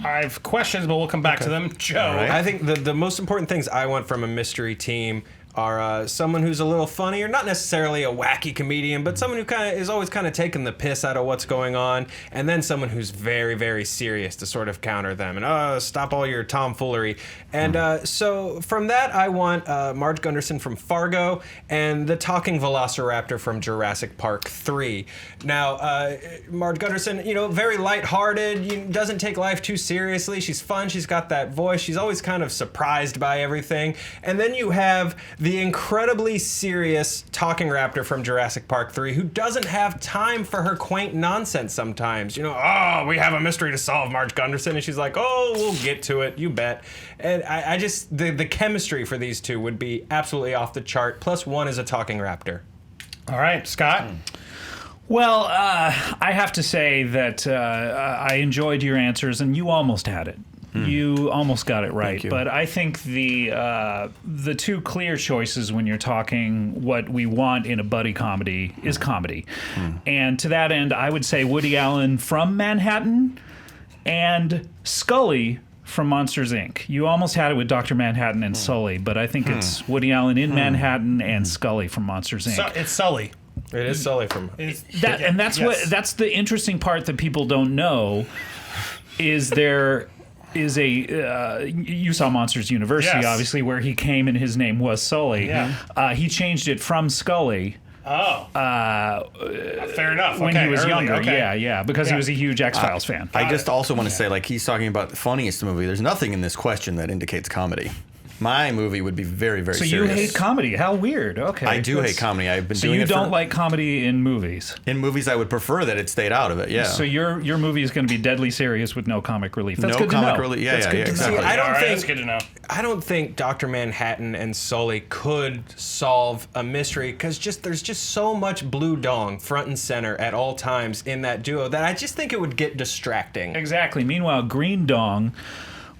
I have questions, but we'll come back to them. Joe. Right. I think the most important things I want from a mystery team are someone who's a little funny, or not necessarily a wacky comedian, but someone who is always taking the piss out of what's going on, and then someone who's very, very serious to sort of counter them and stop all your tomfoolery. And so from that, I want Marge Gunderson from Fargo and the talking velociraptor from Jurassic Park 3. Now, Marge Gunderson, very lighthearted, doesn't take life too seriously. She's fun. She's got that voice. She's always kind of surprised by everything. And then you have the incredibly serious talking raptor from Jurassic Park 3 who doesn't have time for her quaint nonsense sometimes. We have a mystery to solve, Marge Gunderson. And she's like, oh, we'll get to it, you bet. And I just, the chemistry for these two would be absolutely off the chart. Plus one is a talking raptor. All right, Scott. Well, I have to say that I enjoyed your answers, and you almost had it. You almost got it right. But I think the two clear choices when you're talking what we want in a buddy comedy is comedy. And to that end, I would say Woody Allen from Manhattan and Scully from Monsters, Inc. You almost had it with Dr. Manhattan and Sully, but I think it's Woody Allen in Manhattan and Scully from Monsters, Inc. So, it's Sully. It is Sully from... That's the interesting part that people don't know is there... is you saw Monsters University, obviously, where he came and his name was Sully. Yeah. He changed it from Scully. Oh. Fair enough. When he was younger. Okay. Because he was a huge X-Files fan. I just also want to say, he's talking about the funniest movie. There's nothing in this question that indicates comedy. My movie would be very, very serious. So you hate comedy. How weird. Okay. I do hate comedy. I've been doing it. So you don't like comedy in movies? In movies, I would prefer that it stayed out of it, yeah. So your movie is going to be deadly serious with no comic relief. That's good to know. No comic relief. Yeah, exactly. See, that's good to know. I don't think Dr. Manhattan and Sully could solve a mystery because there's just so much blue dong front and center at all times in that duo that I just think it would get distracting. Exactly. Meanwhile, green dong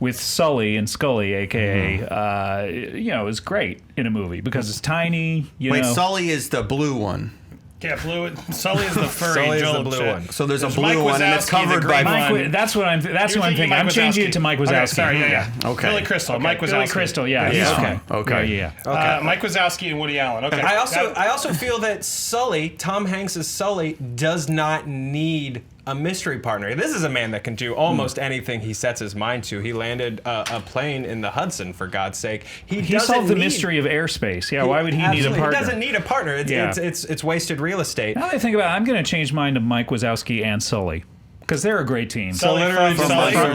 with Sully and Scully, a.k.a., is great in a movie because it's tiny. Wait, Sully is the blue one. Yeah, blue. Sully is the furry. Sully is the blue one. So there's a blue one, and it's covered by That's what I'm thinking. I'm changing it to Mike Wazowski. Okay, sorry, yeah. Okay. Billy Crystal. Okay. Mike Wazowski. Billy Crystal, yeah. He's fine. Okay. Yeah. Okay. Mike Wazowski and Woody Allen. Okay. I also feel that Sully, Tom Hanks' Sully, does not need a mystery partner. This is a man that can do almost anything he sets his mind to. He landed a plane in the Hudson, for God's sake. He solved the mystery of airspace. Yeah, why would he need a partner? He doesn't need a partner. It's wasted real estate. Now that I think about it, I'm going to change mine to Mike Wazowski and Sully. Because they're a great team. Sully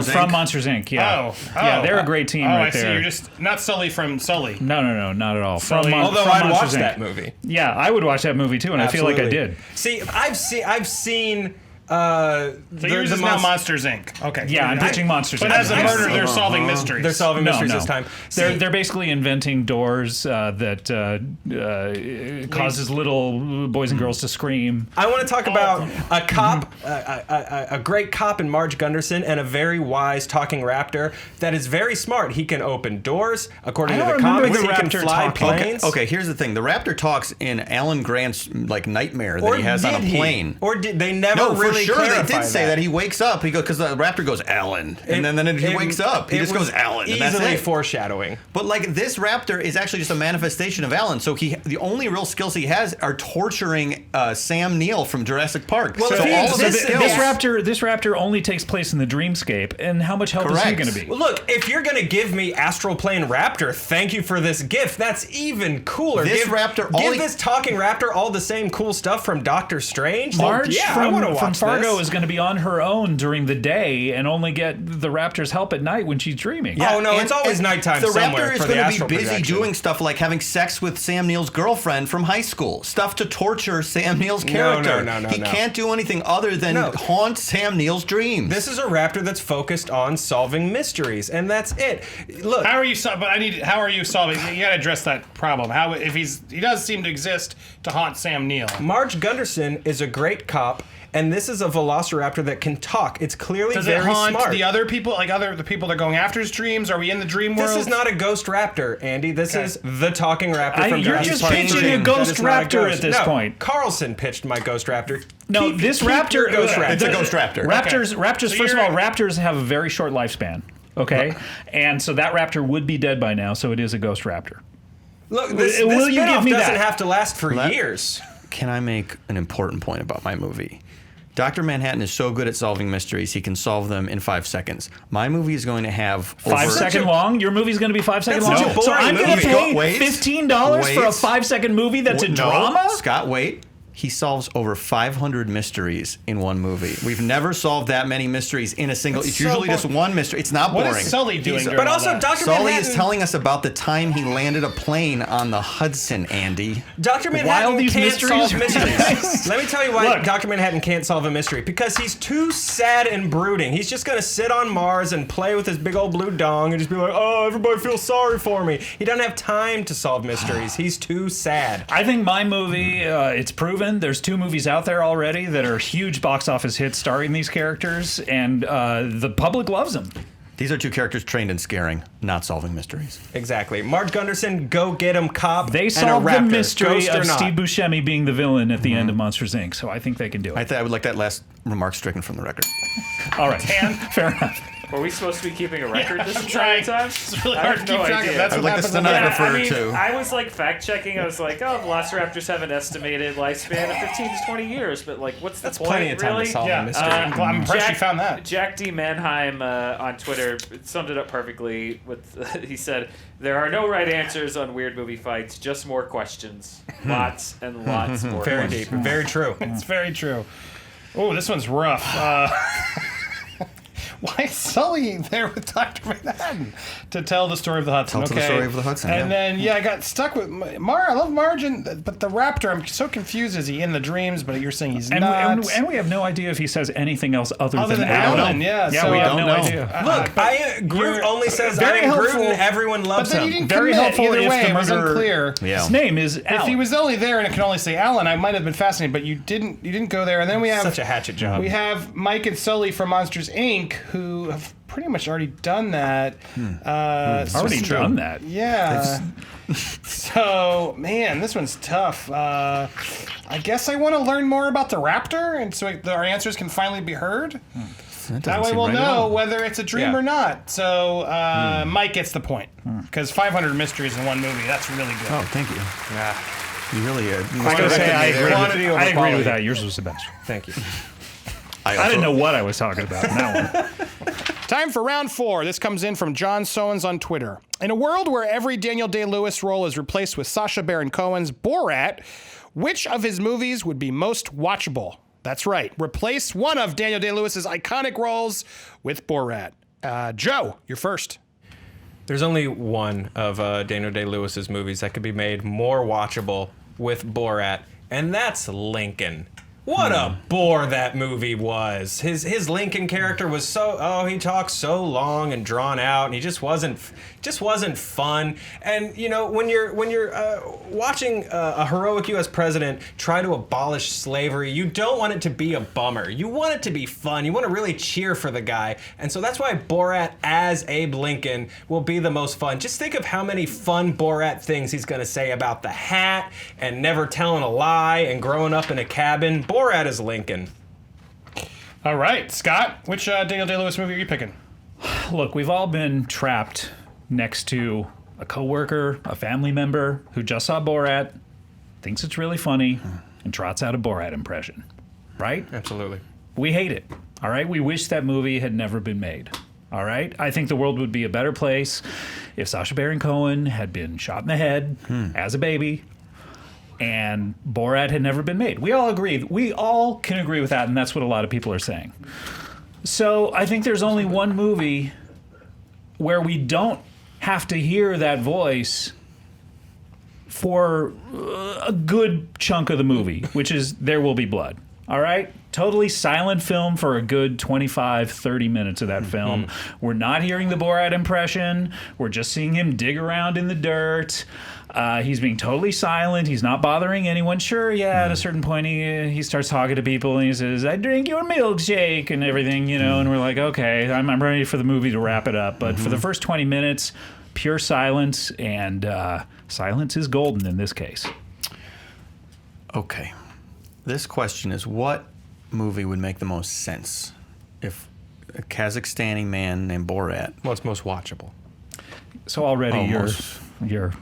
from Monsters, Inc. Yeah. Yeah, they're a great team right there. I see. You're just not Sully from Sully. No, not at all. Although I'd watch that movie. Yeah, I would watch that movie too, and Absolutely. I feel like I did. See, I've seen. So yours is now Monsters, Inc. Okay. Yeah, I'm pitching Monsters, Inc. But as a murder, they're solving mysteries. They're solving mysteries this time. They're basically inventing doors that causes little boys and girls to scream. I want to talk about a cop, a great cop in Marge Gunderson, and a very wise talking raptor that is very smart. He can open doors. According to the comics, he can fly planes. Okay, here's the thing. The raptor talks in Alan Grant's Nightmare that he has on a plane. Or did they never really really sure they clarify did say that. He wakes up. He goes because the raptor goes Alan, and then he wakes up. He just goes Alan, and that's easily it. foreshadowing. But like this raptor is actually just a manifestation of Alan. So the only real skills he has are torturing Sam Neill from Jurassic Park. Well, so if he all of his existed- skills. This raptor only takes place in the dreamscape, and how much help is he Correct. going to be? Well, look, if you're gonna give me Astral Plane Raptor, thank you for this gift. That's even cooler. This give, raptor give only- this talking raptor all the same cool stuff from Doctor Strange. Marge yeah, I want to watch from Fargo this. is going to be on her own during the day and only get the raptor's help at night when she's dreaming. Oh no, And- it's always and nighttime The somewhere raptor is for the going to astral be busy projection. doing stuff like having sex with Sam Neill's girlfriend from high school. Stuff to torture Sam Neill's No, character. no, He can't do anything other than No. haunt Sam Neill's dreams. This is a raptor that's focused on solving mysteries, and that's it. Look, How are you how are you solving? You got to address that problem. How if he does seem to exist to haunt Sam Neill. Marge Gunderson is a great cop, and this is a velociraptor that can talk. It's clearly Does it very haunt smart. the other people, the people that are going after his dreams? Are we in the dream world? This is not a ghost raptor, Andy. This is the talking raptor from You're Jurassic just Park pitching 3. a ghost That is not a raptor ghost. at this No, point. Carlson pitched my ghost raptor. No, Keep- this keep raptor. your ghost raptor. It's a ghost raptor. Raptors. So First of all, you're- raptors have a very short lifespan. Okay, and so that raptor would be dead by now. So it is a ghost raptor. Look, this Will you spinoff give me doesn't that? have to last for Let- years. Can I make an important point about my movie? Dr. Manhattan is so good at solving mysteries, he can solve them in 5 seconds. My movie is going to have 5 second long. Your movie's going to be 5 seconds That's long. such a So boring I'm going to movie. pay Wait. $15 for a Wait. 5 second movie that's a No, drama. Scott, wait. He solves over 500 mysteries in one movie. We've never solved that many mysteries in a single. It's so usually just boring. one mystery. It's not What boring. is Sully doing? during But all also, that? Dr. Sully Manhattan is telling us about the time he landed a plane on the Hudson, Andy. Dr. Why all Manhattan these can't mysteries solve are- mysteries. Let me tell you why Look. Dr. Manhattan can't solve a mystery. Because he's too sad and brooding. He's just going to sit on Mars and play with his big old blue dong and just be like, oh, everybody feels sorry for me. He doesn't have time to solve mysteries. He's too sad. I think my movie, it's proven. There's 2 movies out there already that are huge box office hits starring these characters, and the public loves them. These are 2 characters trained in scaring, not solving mysteries. Exactly. Marge Gunderson, go get him, cop. They and a solved the raptor, mystery ghost or of not. Steve Buscemi being the villain at the end of Monsters, Inc., so I think they can do it. I would like that last remark stricken from the record. All right. Fair enough. Were we supposed to be keeping a record this I'm entire trying. time? It's really I hard have to keep no track of. idea. That's I would what like the happens. on the- stenographer. I was like fact checking. I was like, oh, velociraptors have an estimated lifespan of 15 to 20 years, but like, what's That's the point? plenty of time really? to solve Yeah, a mystery. I'm impressed you found that. Jack D. Mannheim on Twitter summed it up perfectly. With he said, "There are no right answers on weird movie fights, just more questions, lots and lots more." Very questions. deep. Very true. It's very true. Oh, this one's rough. Why is Sully there with Dr. Manhattan to tell the story of the Hudson? Tell the story of the Hudson, And yeah. then, I got stuck with I love Margin, but the raptor, I'm so confused. Is he in the dreams? But you're saying he's And not. we have no idea if he says anything else other Other than than Alan. Alan, yeah, Yeah, so we have I no don't know. idea. Look, Groot you're only says, very I am Groot, helpful, and everyone loves but then him. you didn't Very commit helpful either if way. the It was murderer- unclear. Yeah. His name is Alan. If he was only there and it could only say Alan, I might have been fascinated. But you didn't go there. And then we have Such a hatchet job. We have Mike and Sully from Monsters Inc. who have pretty much already done that. already done that. Yeah. So, man, this one's tough. I guess I want to learn more about the raptor, and so our answers can finally be heard. That way we'll know whether it's a dream Yeah. or not. So, Mike gets the point. Because 500 mysteries in one movie, that's really good. Oh, thank you. Yeah. You really I gotta say, I agreed Quantity over I agreed quality. with that. Yours was the best. Thank you. I didn't know what I was talking about in that one. Time for round 4. This comes in from John Sowens on Twitter. In a world where every Daniel Day-Lewis role is replaced with Sacha Baron Cohen's Borat, which of his movies would be most watchable? That's right. Replace one of Daniel Day-Lewis's iconic roles with Borat. Joe, you're first. There's only one of Daniel Day-Lewis's movies that could be made more watchable with Borat, and that's Lincoln. What a bore that movie was. His Lincoln character was he talked so long and drawn out, and he just wasn't fun. And you know, when you're watching a heroic U.S. president try to abolish slavery, you don't want it to be a bummer. You want it to be fun. You want to really cheer for the guy. And so that's why Borat as Abe Lincoln will be the most fun. Just think of how many fun Borat things he's going to say about the hat and never telling a lie and growing up in a cabin. Borat is Lincoln. All right, Scott, which Daniel Day-Lewis movie are you picking? Look, we've all been trapped next to a coworker, a family member who just saw Borat, thinks it's really funny, and trots out a Borat impression. Right? Absolutely. We hate it. All right? We wish that movie had never been made. All right? I think the world would be a better place if Sacha Baron Cohen had been shot in the head as a baby and Borat had never been made. We all agree. We all can agree with that, and that's what a lot of people are saying. So I think there's only one movie where we don't have to hear that voice for a good chunk of the movie, which is There Will Be Blood. All right? Totally silent film for a good 25, 30 minutes of that film. We're not hearing the Borat impression. We're just seeing him dig around in the dirt. He's being totally silent. He's not bothering anyone. Sure, yeah, at a certain point he starts talking to people and he says, I drink your milkshake and everything, you know, and we're like, okay, I'm ready for the movie to wrap it up. But for the first 20 minutes, pure silence, and silence is golden in this case. Okay. This question is, what movie would make the most sense if a Kazakhstani man named Borat... What's most watchable? So already you're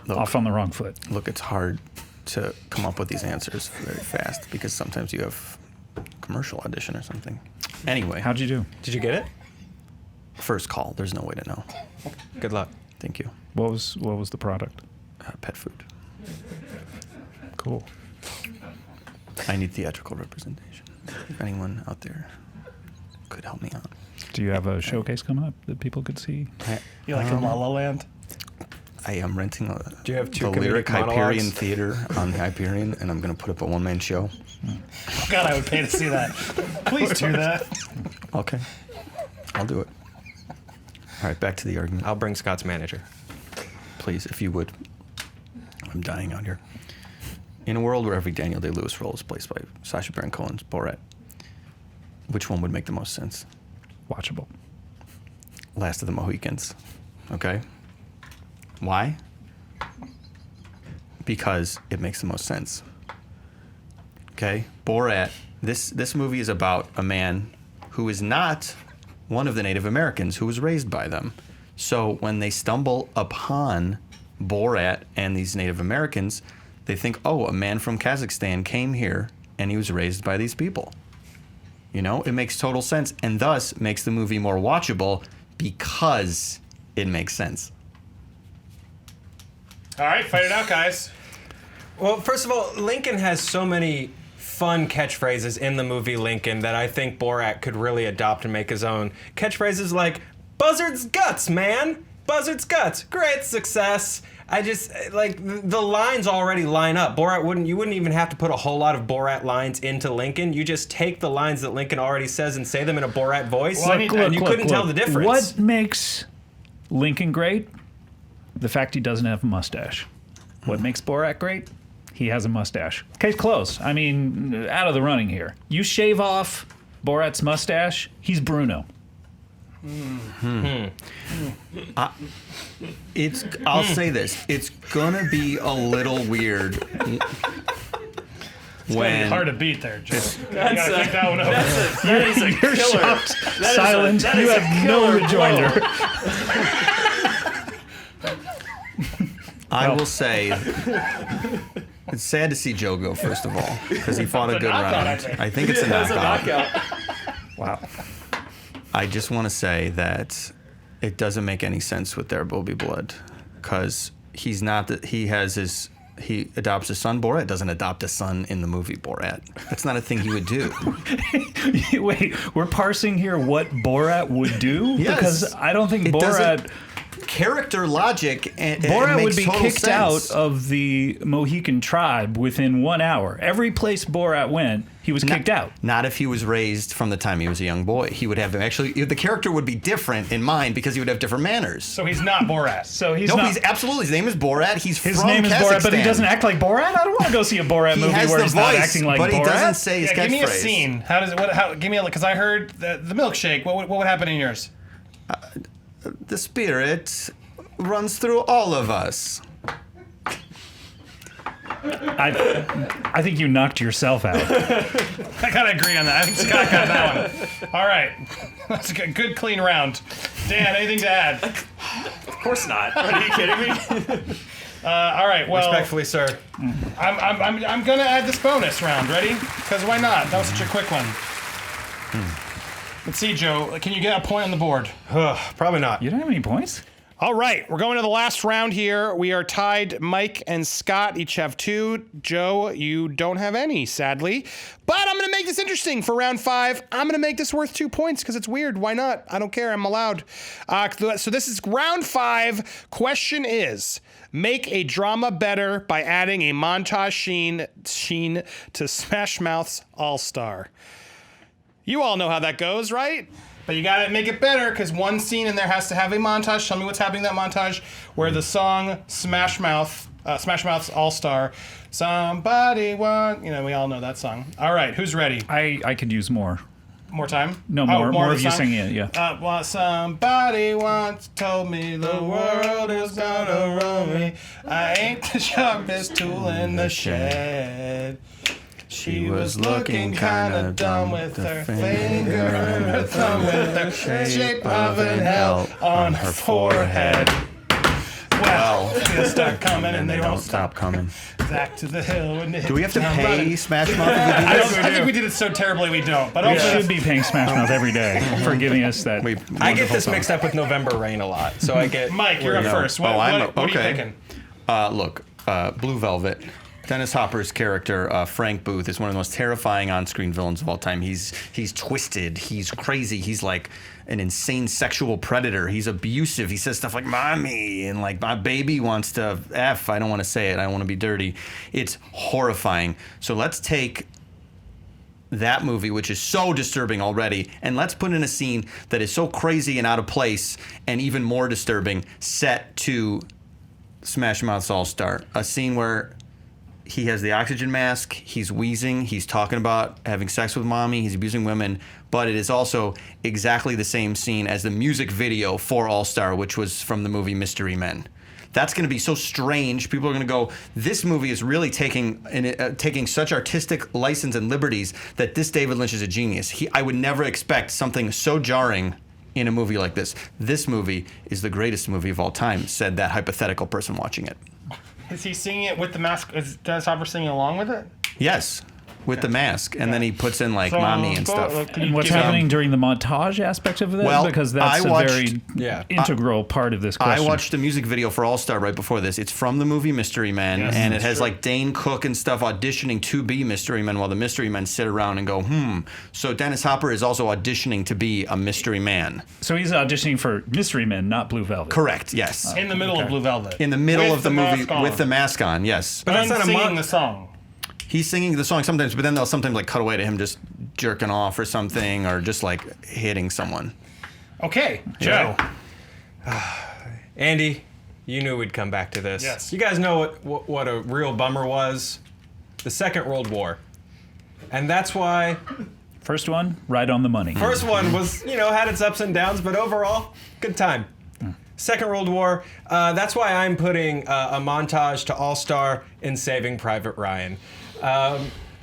off on the wrong foot. Look, it's hard to come up with these answers very fast because sometimes you have commercial audition or something. Anyway. How'd you do? Did you get it? First call. There's no way to know. Good luck. Thank you. What was the product? Pet food. Cool. I need theatrical representation. If anyone out there could help me out. Do you have a showcase coming up that people could see? You like in La La Land? I am renting Do you have two the comedic Lyric Hyperion monologues? Theater on the Hyperion, and I'm going to put up a one-man show. God, I would pay to see that. Please do that. Okay. I'll do it. All right, back to the argument. I'll bring Scott's manager. Please, if you would. I'm dying out here. In a world where every Daniel Day-Lewis role is placed by Sacha Baron Cohen's Borat, which one would make the most sense? Watchable. Last of the Mohicans. Okay? Why? Because it makes the most sense. Okay? Borat, this movie is about a man who is not one of the Native Americans who was raised by them. So when they stumble upon Borat and these Native Americans, they think, oh, a man from Kazakhstan came here and he was raised by these people. You know, it makes total sense and thus makes the movie more watchable because it makes sense. All right, fight it out, guys. Well, first of all, Lincoln has so many fun catchphrases in the movie Lincoln that I think Borat could really adopt and make his own. Catchphrases like, Buzzard's guts, man! Buzzard's guts! Great success! I just, like, the lines already line up. You wouldn't even have to put a whole lot of Borat lines into Lincoln. You just take the lines that Lincoln already says and say them in a Borat voice, and you couldn't tell the difference. What makes Lincoln great? The fact he doesn't have a mustache. What makes Borat great? He has a mustache. Case closed. I mean, out of the running here. You shave off Borat's mustache, he's Bruno. I'll say this. It's gonna be a little weird when Hard to beat there, Joe. You gotta take that one over. That is a You're killer. shocked, That is silent. that You is a have no killer rejoinder. I will say it's sad to see Joe go, first of all, because he fought a good knockout, round. I think. I think it's a That's a knockout. knockout. Wow. I just want to say that it doesn't make any sense with There Will Be Blood, because he adopts a son. Borat doesn't adopt a son in the movie Borat. That's not a thing he would do. Wait, we're parsing here what Borat would do? Yes. Because I don't think It Borat... doesn't- Character logic and Borat would be total kicked sense. out of the Mohican tribe within 1 hour. Every place Borat went, he was kicked out. Not if he was raised from the time he was a young boy. He would have the character would be different in mind because he would have different manners. So he's not Borat. So he's No, not... he's absolutely. His name is Borat. He's His from name is Borat, but he Kazakhstan. doesn't act like Borat? I don't want to go see a Borat He movie has where the he's not voice, acting like but Borat. he doesn't say his Yeah, give me a catchphrase. scene. How does it? Give me because I heard the milkshake. What would happen in yours? The spirit runs through all of us. I think you knocked yourself out. I gotta agree on that. I think Scott got that one. All right. That's a good clean round. Dan, anything to add? Of course not. Are you kidding me? All right, well... Respectfully, sir. I'm gonna add this bonus round. Ready? Because why not? That was such a quick one. Let's see, Joe. Can you get a point on the board? Probably not. You don't have any points? All right, we're going to the last round here. We are tied. Mike and Scott each have 2. Joe, you don't have any, sadly. But I'm going to make this interesting for round 5. I'm going to make this worth 2 points because it's weird. Why not? I don't care. I'm allowed. So this is round 5. Question is, make a drama better by adding a montage sheen to Smash Mouth's All-Star. You all know how that goes, right? But you gotta make it better because one scene in there has to have a montage. Tell me what's happening in that montage where the song Smash Mouth's All-Star, somebody want, we all know that song. All right, who's ready? I could use more. More time? No, more of you song? singing it, yeah. Well, somebody once told me the world is gonna run me. I ain't the sharpest tool in the shed. She was looking kinda dumb with her finger and her thumb with her shape of an L on her forehead. Well, they'll start coming and they won't stop coming. Back to the hill. Do we have to pay Smash Mouth? I think we did it so terribly we don't. But We should be paying Smash Mouth every day for giving us that. I get this mixed up with November Rain a lot, so I get... Mike, you're up first. What are you thinking? Look, Blue Velvet. Dennis Hopper's character, Frank Booth, is one of the most terrifying on-screen villains of all time. He's twisted. He's crazy. He's like an insane sexual predator. He's abusive. He says stuff like "mommy" and like "my baby wants to F." I don't want to say it. I don't want to be dirty. It's horrifying. So let's take that movie, which is so disturbing already, and let's put in a scene that is so crazy and out of place and even more disturbing, set to Smash Mouth's All-Star. A scene where he has the oxygen mask, he's wheezing, he's talking about having sex with mommy, he's abusing women, but it is also exactly the same scene as the music video for All-Star, which was from the movie Mystery Men. That's going to be so strange. People are going to go, this movie is really taking such artistic license and liberties that this David Lynch is a genius. I would never expect something so jarring in a movie like this. This movie is the greatest movie of all time, said that hypothetical person watching it. Is he singing it with the mask? Is Dennis Hopper singing along with it? Yes, with the mask, and then he puts in like mommy and stuff. And what's happening during the montage aspect of this? Well, because that's a very integral part of this question. I watched the music video for All-Star right before this. It's from the movie Mystery Men, and it has like Dane Cook and stuff auditioning to be Mystery Men while the Mystery Men sit around and go, So Dennis Hopper is also auditioning to be a mystery man. So he's auditioning for Mystery Men, not Blue Velvet. Correct, yes. In the middle of Blue Velvet. In the middle of the movie with the mask on, yes. But that's not singing the song. He's singing the song sometimes, but then they'll sometimes like cut away to him just jerking off or something, or just like hitting someone. Okay, Joe. Andy, you knew we'd come back to this. Yes. You guys know what a real bummer was? The Second World War. And that's why... First one, right on the money. First one was, had its ups and downs, but overall, good time. Second World War, that's why I'm putting a montage to All-Star in Saving Private Ryan.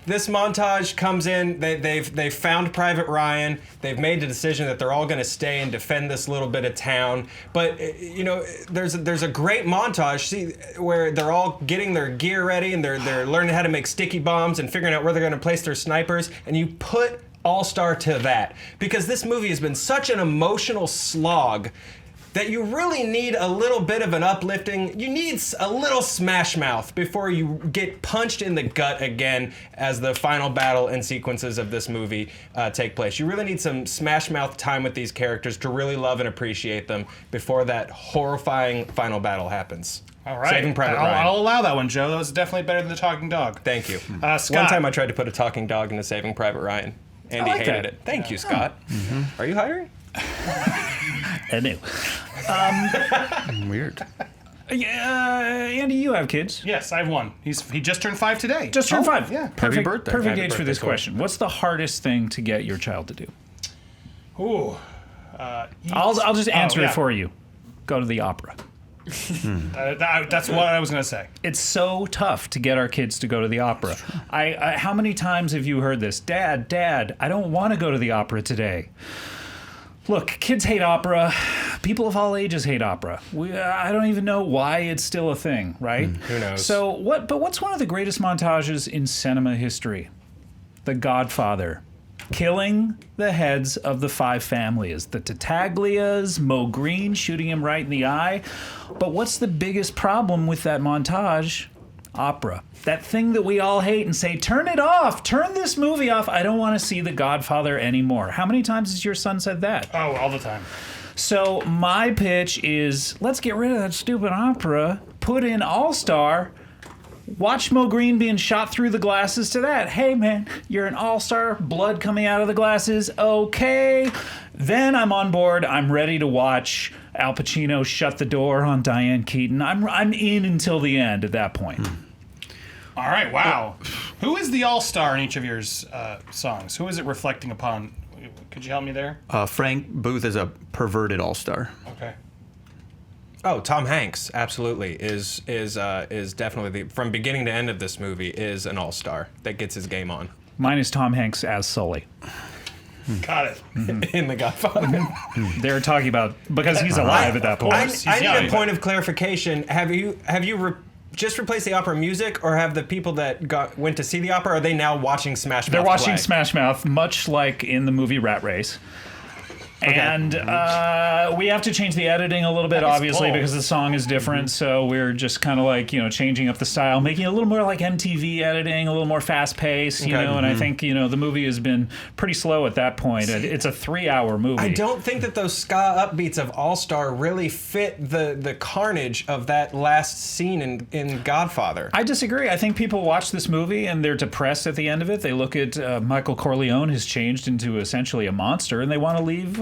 This montage comes in, they've found Private Ryan, they've made the decision that they're all going to stay and defend this little bit of town, but there's a great montage where they're all getting their gear ready and they're learning how to make sticky bombs and figuring out where they're going to place their snipers, and you put All-Star to that, because this movie has been such an emotional slog that you really need a little bit of an uplifting. You need a little Smash Mouth before you get punched in the gut again as the final battle and sequences of this movie take place. You really need some Smash Mouth time with these characters to really love and appreciate them before that horrifying final battle happens. All right. Saving Private Ryan. I'll allow that one, Joe. That was definitely better than the talking dog. Thank you. Scott. One time I tried to put a talking dog into Saving Private Ryan. Andy hated it. Thank you, Scott. Are you hiring? Anyway. Weird. Andy, you have kids. Yes, I have one. He just turned 5 today. Just turned 5. Yeah. Perfect, birthday. perfect Happy age for birthday, this Cole. question. What's the hardest thing to get your child to do? Ooh. I'll just answer it for you. Go to the opera. That's what I was going to say. It's so tough to get our kids to go to the opera. How many times have you heard this? Dad, I don't want to go to the opera today. Look, kids hate opera. People of all ages hate opera. I don't even know why it's still a thing, right? Who knows? So what's one of the greatest montages in cinema history? The Godfather. Killing the heads of the 5 families. The Tattaglias, Mo Green shooting him right in the eye. But what's the biggest problem with that montage? Opera. That thing that we all hate and say, turn it off, turn this movie off. I don't want to see The Godfather anymore. How many times has your son said that? Oh, all the time. So my pitch is, let's get rid of that stupid opera, put in All-Star, watch Mo Green being shot through the glasses to that. Hey, man, you're an all-star, blood coming out of the glasses. Okay. Then I'm on board. I'm ready to watch Al Pacino shut the door on Diane Keaton. I'm in until the end at that point. All right, wow. Who is the all-star in each of your songs? Who is it reflecting upon? Could you help me there? Frank Booth is a perverted all-star. Okay. Oh, Tom Hanks, absolutely, is definitely from beginning to end of this movie is an all-star that gets his game on. Mine is Tom Hanks as Sully. Got it. In The Godfather. They're talking about, because he's alive at that point. I need a point of clarification. Have you just replaced the opera music, or have the people that went to see the opera, are they now watching Smash Mouth? They're watching play? Smash Mouth, much like in the movie Rat Race. Okay. And we have to change the editing a little bit, obviously, because the song is different. So we're just kind of like, changing up the style, making it a little more like MTV editing, a little more fast paced, and I think, the movie has been pretty slow at that point. It's a 3-hour movie. I don't think that those ska upbeats of All Star really fit the carnage of that last scene in Godfather. I disagree. I think people watch this movie and they're depressed at the end of it. They look at Michael Corleone has changed into essentially a monster, and they want to leave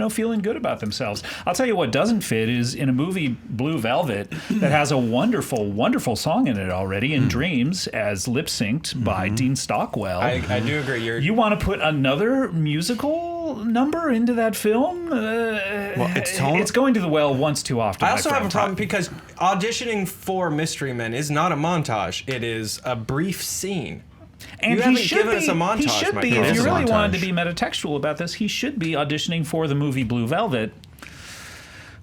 feeling good about themselves. I'll tell you what doesn't fit is in a movie, Blue Velvet, that has a wonderful, wonderful song in it already, In Dreams, as lip-synced by Dean Stockwell. I do agree. You want to put another musical number into that film? It's going to the well once too often. I also have a problem because auditioning for Mystery Men is not a montage. It is a brief scene. And you haven't given us a montage. He should be. If you really wanted to be metatextual about this, he should be auditioning for the movie Blue Velvet.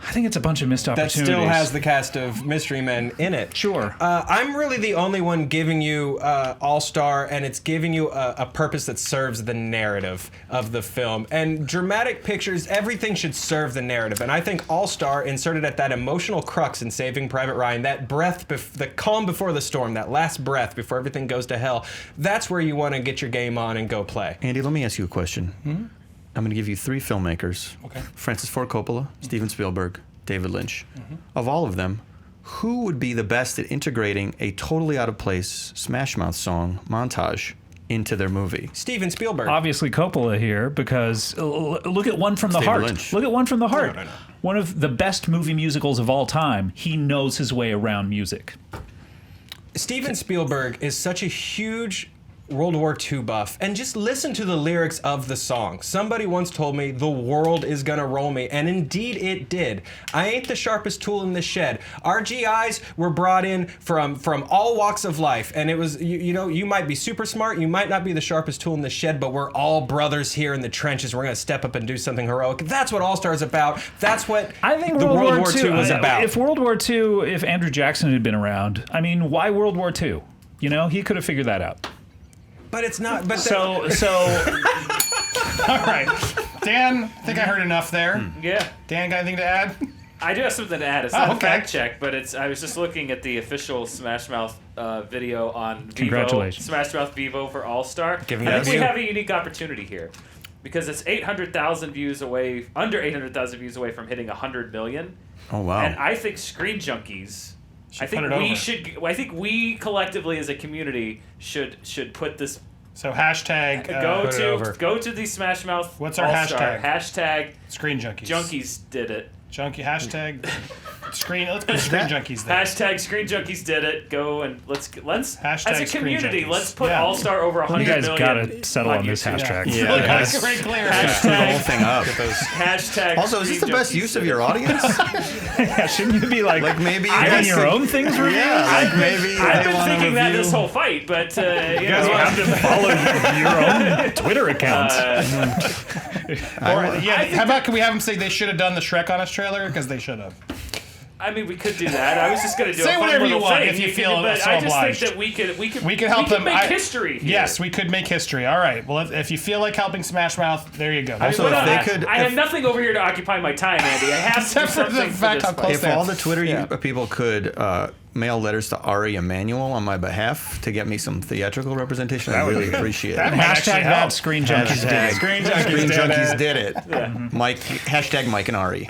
I think it's a bunch of missed opportunities. That still has the cast of Mystery Men in it. Sure. I'm really the only one giving you All-Star, and it's giving you a purpose that serves the narrative of the film. And dramatic pictures, everything should serve the narrative. And I think All-Star inserted at that emotional crux in Saving Private Ryan, that breath, the calm before the storm, that last breath before everything goes to hell, that's where you want to get your game on and go play. Andy, let me ask you a question. Mm-hmm. I'm going to give you 3 filmmakers. Okay. Francis Ford Coppola, Steven Spielberg, David Lynch. Mm-hmm. Of all of them, who would be the best at integrating a totally out of place Smash Mouth song montage into their movie? Steven Spielberg. Obviously Coppola here, because look at One from the Heart. Lynch. Look at One from the Heart. No. One of the best movie musicals of all time. He knows his way around music. Steven Spielberg is such a huge World War II buff, and just listen to the lyrics of the song. Somebody once told me, the world is gonna roll me, and indeed it did. I ain't the sharpest tool in the shed. Our GIs were brought in from all walks of life, and it was, you might be super smart, you might not be the sharpest tool in the shed, but we're all brothers here in the trenches. We're gonna step up and do something heroic. That's what All-Star is about. That's what I think the World War II was about. If World War II, if Andrew Jackson had been around, why World War II? He could have figured that out. But it's not. But so. All right, Dan. I think I heard enough there. Yeah. Dan, got anything to add? I do have something to add. It's not a fact check, but I was just looking at the official Smash Mouth video on Vivo. Congratulations. Smash Mouth Vivo for All Star. I think we have a unique opportunity here, because it's 800,000 views away, under 800,000 views away from hitting 100 million. Oh wow! And I think Screen Junkies. I think we collectively as a community should put this. So hashtag go to the Smash Mouth. What's our All-Star. hashtag? Hashtag Screen Junkies. Junkies did it. Junkie hashtag screen. Let's put Screen Junkies there. Hashtag Screen Junkies did it. Go and let's Hashtag as a Screen community, Junkies. let's put Yeah. All Star over 100 You guys million gotta settle on this YouTube. hashtag. Yeah, Look, that's- it's very clear. screw the whole thing up. Hashtag. Also, is this the Screen best Junkies use of did your it. audience? Yeah, shouldn't you be like maybe getting your own things reviewed? Yeah, like maybe I've they been want to thinking that review. this whole fight, but You guys will have to follow your own Twitter accounts. How about can we have them say they should have done the Shrek Honest trailer because they should have. I mean, we could do that. I was just going to do Say a fun whatever you little want thing. if you can- feel but so I just obliged. think that we could help them make I- history. Here. Yes, we could make history. All right. Well, if you feel like helping Smash Mouth, there you go. Also, But if they I- could- I if- have nothing over here to occupy my time, Andy. I have to do Except for the something for fact this how close fight. they If are. all the Twitter people could mail letters to Ari Emanuel on my behalf to get me some theatrical representation, I really appreciate that it. might actually Hashtag help. that Screen Junkies did it. Screen Screen Junkies did did it. Mike, hashtag Mike and Ari.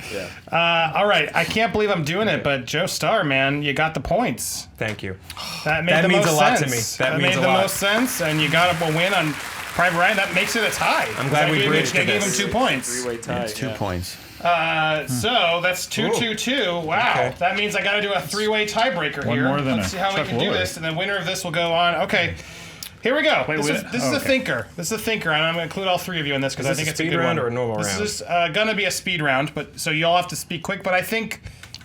All right. I can't believe I'm doing it, but Joe Starr, man, you got the points. Thank you. That made That the means most a lot sense. to me. That means made a the lot. most sense, and you got a win on Private Ryan. That makes it a tie. I'm glad we bridged I to gave him this. 2 points. Three-way tie. It's 2 points. So that's 2-2-2. Wow. Okay. That means I got to do a 3-way tiebreaker One here. more than Let's a see how we Chuck can do Woolery. this, and the winner of this will go on. Okay. Here we go. This is a thinker. This is a thinker, and I'm going to include all three of you in this because I Is think this it's a a speed good round one. or a normal this round? is going to be a speed round, but so you all have to speak quick. But I think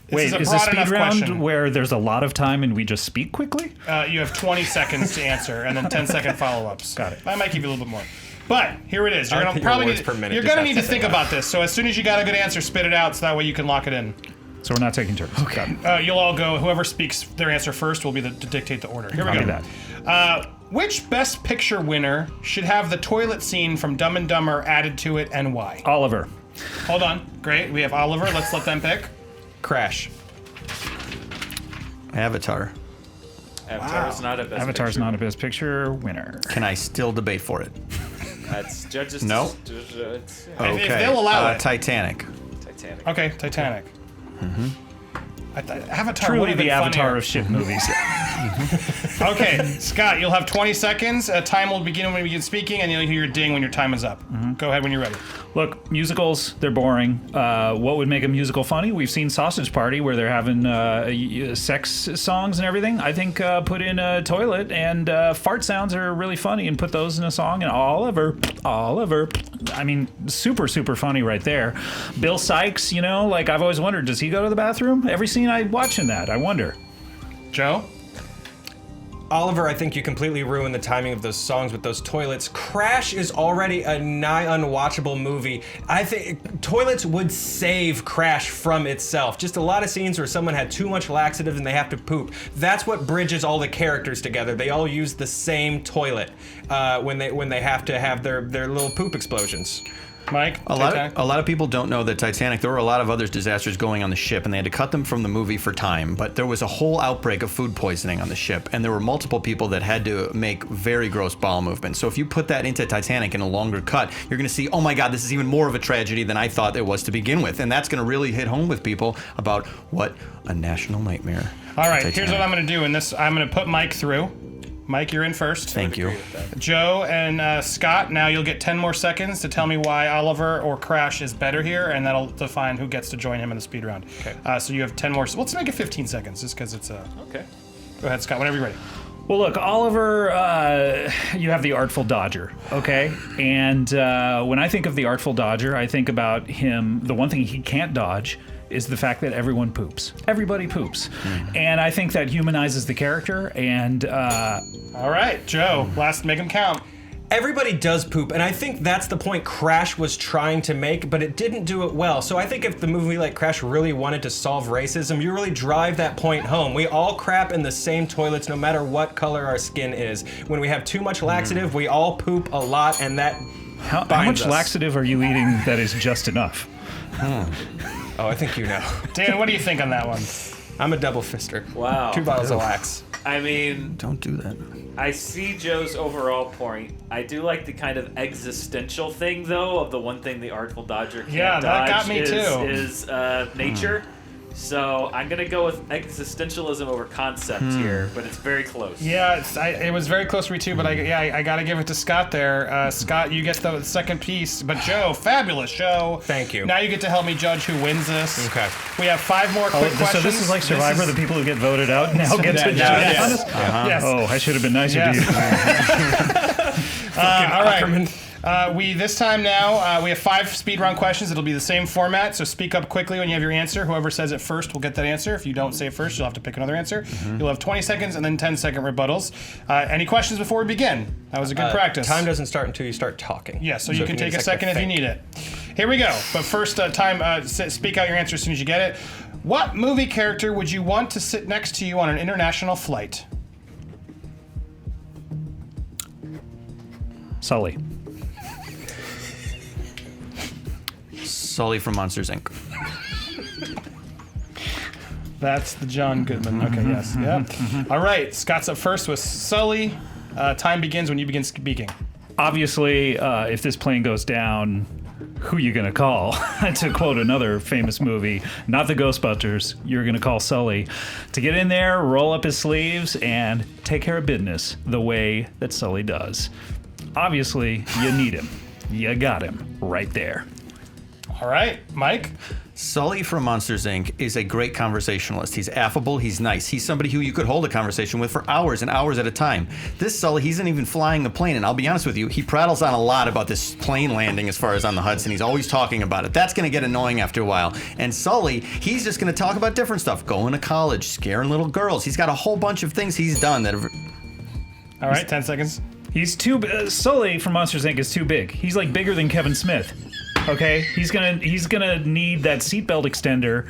this Wait, is a is a broad speed enough round question. where there's a lot of time and we just speak quickly? You have 20 seconds to answer, and then 10-second follow-ups. Got it. I might give you a little bit more. But here it is. You're I gonna think your probably words need, per minute you're just gonna have need to to say think that. about this. So as soon as you got a good answer, spit it out, so that way you can lock it in. So we're not taking turns. Okay. You'll all go. Whoever speaks their answer first will be to dictate the order. Here we I'll go. do that. Which Best Picture winner should have the toilet scene from Dumb and Dumber added to it, and why? Oliver. Hold on. Great. We have Oliver. Let's let them pick. Crash. Avatar. Avatar's not a best Avatar's picture. not a Best Picture winner. Can I still debate for it? That's judges. No. It's Okay. If they'll allow it. Titanic. Titanic. Okay, Titanic. Avatar Truly would have the been Avatar funnier. of shit movies. Okay, Scott, you'll have 20 seconds. Time will begin when we begin speaking, and you'll hear your ding when your time is up. Go ahead when you're ready. Look, musicals, they're boring. What would make a musical funny? We've seen Sausage Party where they're having sex songs and everything. I think put in a toilet and fart sounds are really funny and put those in a song. And Oliver. I mean, super, super funny right there. Bill Sykes, you know, like I've always wondered, does he go to the bathroom? Every scene I watch in that, I wonder. Joe? Oliver, I think you completely ruined the timing of those songs with those toilets. Crash is already a nigh unwatchable movie. I think toilets would save Crash from itself. Just a lot of scenes where someone had too much laxative and they have to poop. That's what bridges all the characters together. They all use the same toilet when they have to have their little poop explosions. Mike? A lot of people don't know that Titanic, there were a lot of other disasters going on the ship, and they had to cut them from the movie for time. But there was a whole outbreak of food poisoning on the ship, and there were multiple people that had to make very gross bowel movements. So if you put that into Titanic in a longer cut, you're going to see, oh my God, this is even more of a tragedy than I thought it was to begin with. And that's going to really hit home with people about what a national nightmare. All right, Titanic. here's what I'm going to do. I'm going to put Mike through. Mike, you're in first. Thank you. Joe and Scott, now you'll get 10 more seconds to tell me why Oliver or Crash is better here, and that'll define who gets to join him in the speed round. Okay. So you have 10 more. Let's make it 15 seconds, just because it's a. Okay. Go ahead, Scott. Whenever you're ready. Well, look, Oliver, you have the Artful Dodger, okay? And when I think of the Artful Dodger, I think about him. The one thing he can't dodge is the fact that everyone poops. Everybody poops. And I think that humanizes the character. And All right, Joe. Last, make them count. Everybody does poop, and I think that's the point Crash was trying to make, but it didn't do it well. So I think if the movie like Crash really wanted to solve racism, you really drive that point home. We all crap in the same toilets no matter what color our skin is. When we have too much laxative, we all poop a lot, and that how binds much us. laxative are you eating that is just enough? Oh, I think you know. Dan, what do you think on that one? I'm a double fister. Wow. 2 bottles of Lax. I mean, Don't do that. I see Joe's overall point. I do like the kind of existential thing, though, of the one thing the Artful Dodger can't Yeah, that dodge got me too. is nature. So I'm gonna go with existentialism over concept here, but it's very close. Yeah, it was very close for me too, but I got to give it to Scott there. Scott, you get the second piece. But Joe, fabulous show. Thank you. Now you get to help me judge who wins this. Okay. We have 5 more quick questions. So this is like Survivor, the people who get voted out now get to judge. Yes. Yes. Oh, I should have been nicer to you. All right. This time now, we have 5 speed round questions. It'll be the same format, so speak up quickly when you have your answer. Whoever says it first will get that answer. If you don't say it first, you'll have to pick another answer. You'll have 20 seconds and then 10-second rebuttals. Any questions before we begin? That was a good practice. Time doesn't start until you start talking. Yeah, so you can take a second if you need it. Here we go. But first, speak out your answer as soon as you get it. What movie character would you want to sit next to you on an international flight? Sully. Sully from Monsters, Inc. That's the John Goodman. Okay, yes. Yep. All right, Scott's up first with Sully. Time begins when you begin speaking. Obviously, if this plane goes down, who you gonna call? To quote another famous movie, not the Ghostbusters, you're gonna call Sully to get in there, roll up his sleeves, and take care of business the way that Sully does. Obviously, you need him. You got him right there. All right, Mike. Sully from Monsters, Inc. is a great conversationalist. He's affable, he's nice. He's somebody who you could hold a conversation with for hours and hours at a time. This Sully, he isn't even flying the plane, and I'll be honest with you, he prattles on a lot about this plane landing as far as on the Hudson. He's always talking about it. That's going to get annoying after a while. And Sully, he's just going to talk about different stuff. Going to college, scaring little girls. He's got a whole bunch of things he's done that have... All right, 10 seconds. He's Sully from Monsters, Inc. is too big. He's like bigger than Kevin Smith. Okay, he's gonna need that seatbelt extender.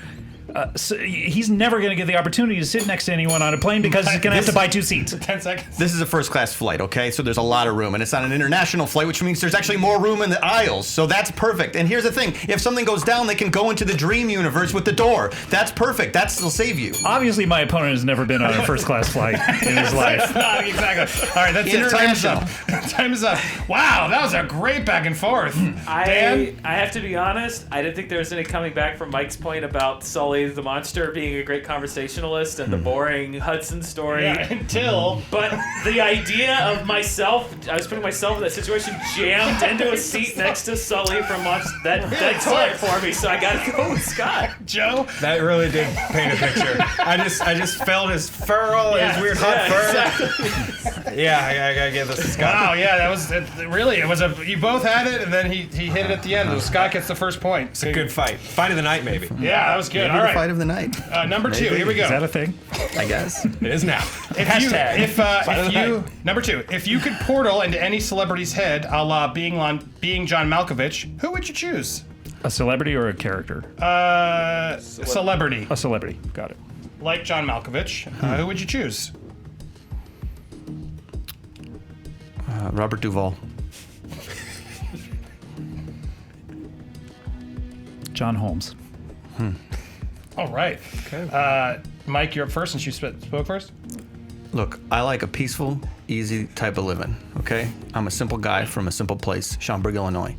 So he's never gonna get the opportunity to sit next to anyone on a plane because he's gonna have to buy 2 seats. 10 seconds. This is a first class flight, okay? So there's a lot of room, and it's on an international flight, which means there's actually more room in the aisles. So that's perfect. And here's the thing: if something goes down, they can go into the dream universe with the door. That's perfect. That'll save you. Obviously, my opponent has never been on a first class flight in his life. Not exactly. All right, that's it. Time's up. Time's up. Wow, that was a great back and forth. Dan? I have to be honest, I didn't think there was any coming back from Mike's point about Sully the monster being a great conversationalist and the boring Hudson story. Yeah, until... But the idea of myself, I was putting myself in that situation, jammed into a seat next to Sully from Monsters, that took it for me, so I gotta go with Scott. Joe? That really did paint a picture. I just felt his fur, his weird hot fur. Exactly. Yeah, I gotta give this to Scott. Wow, yeah, that was you both had it, and then he hit it at the end. So Scott gets the first point. It's a good fight. Fight of the night, maybe. Yeah, that was good. Maybe All the right. fight of the night. Number 2, here we go. Is that a thing? I guess. It is now. Number 2, if you could portal into any celebrity's head, a la being John Malkovich, who would you choose? A celebrity or a character? Celebrity. A celebrity. Got it. Like John Malkovich, who would you choose? Robert Duvall. John Holmes. All right. Okay. Mike, you're up first since you spoke first. Look, I like a peaceful, easy type of living, okay? I'm a simple guy from a simple place, Schaumburg, Illinois.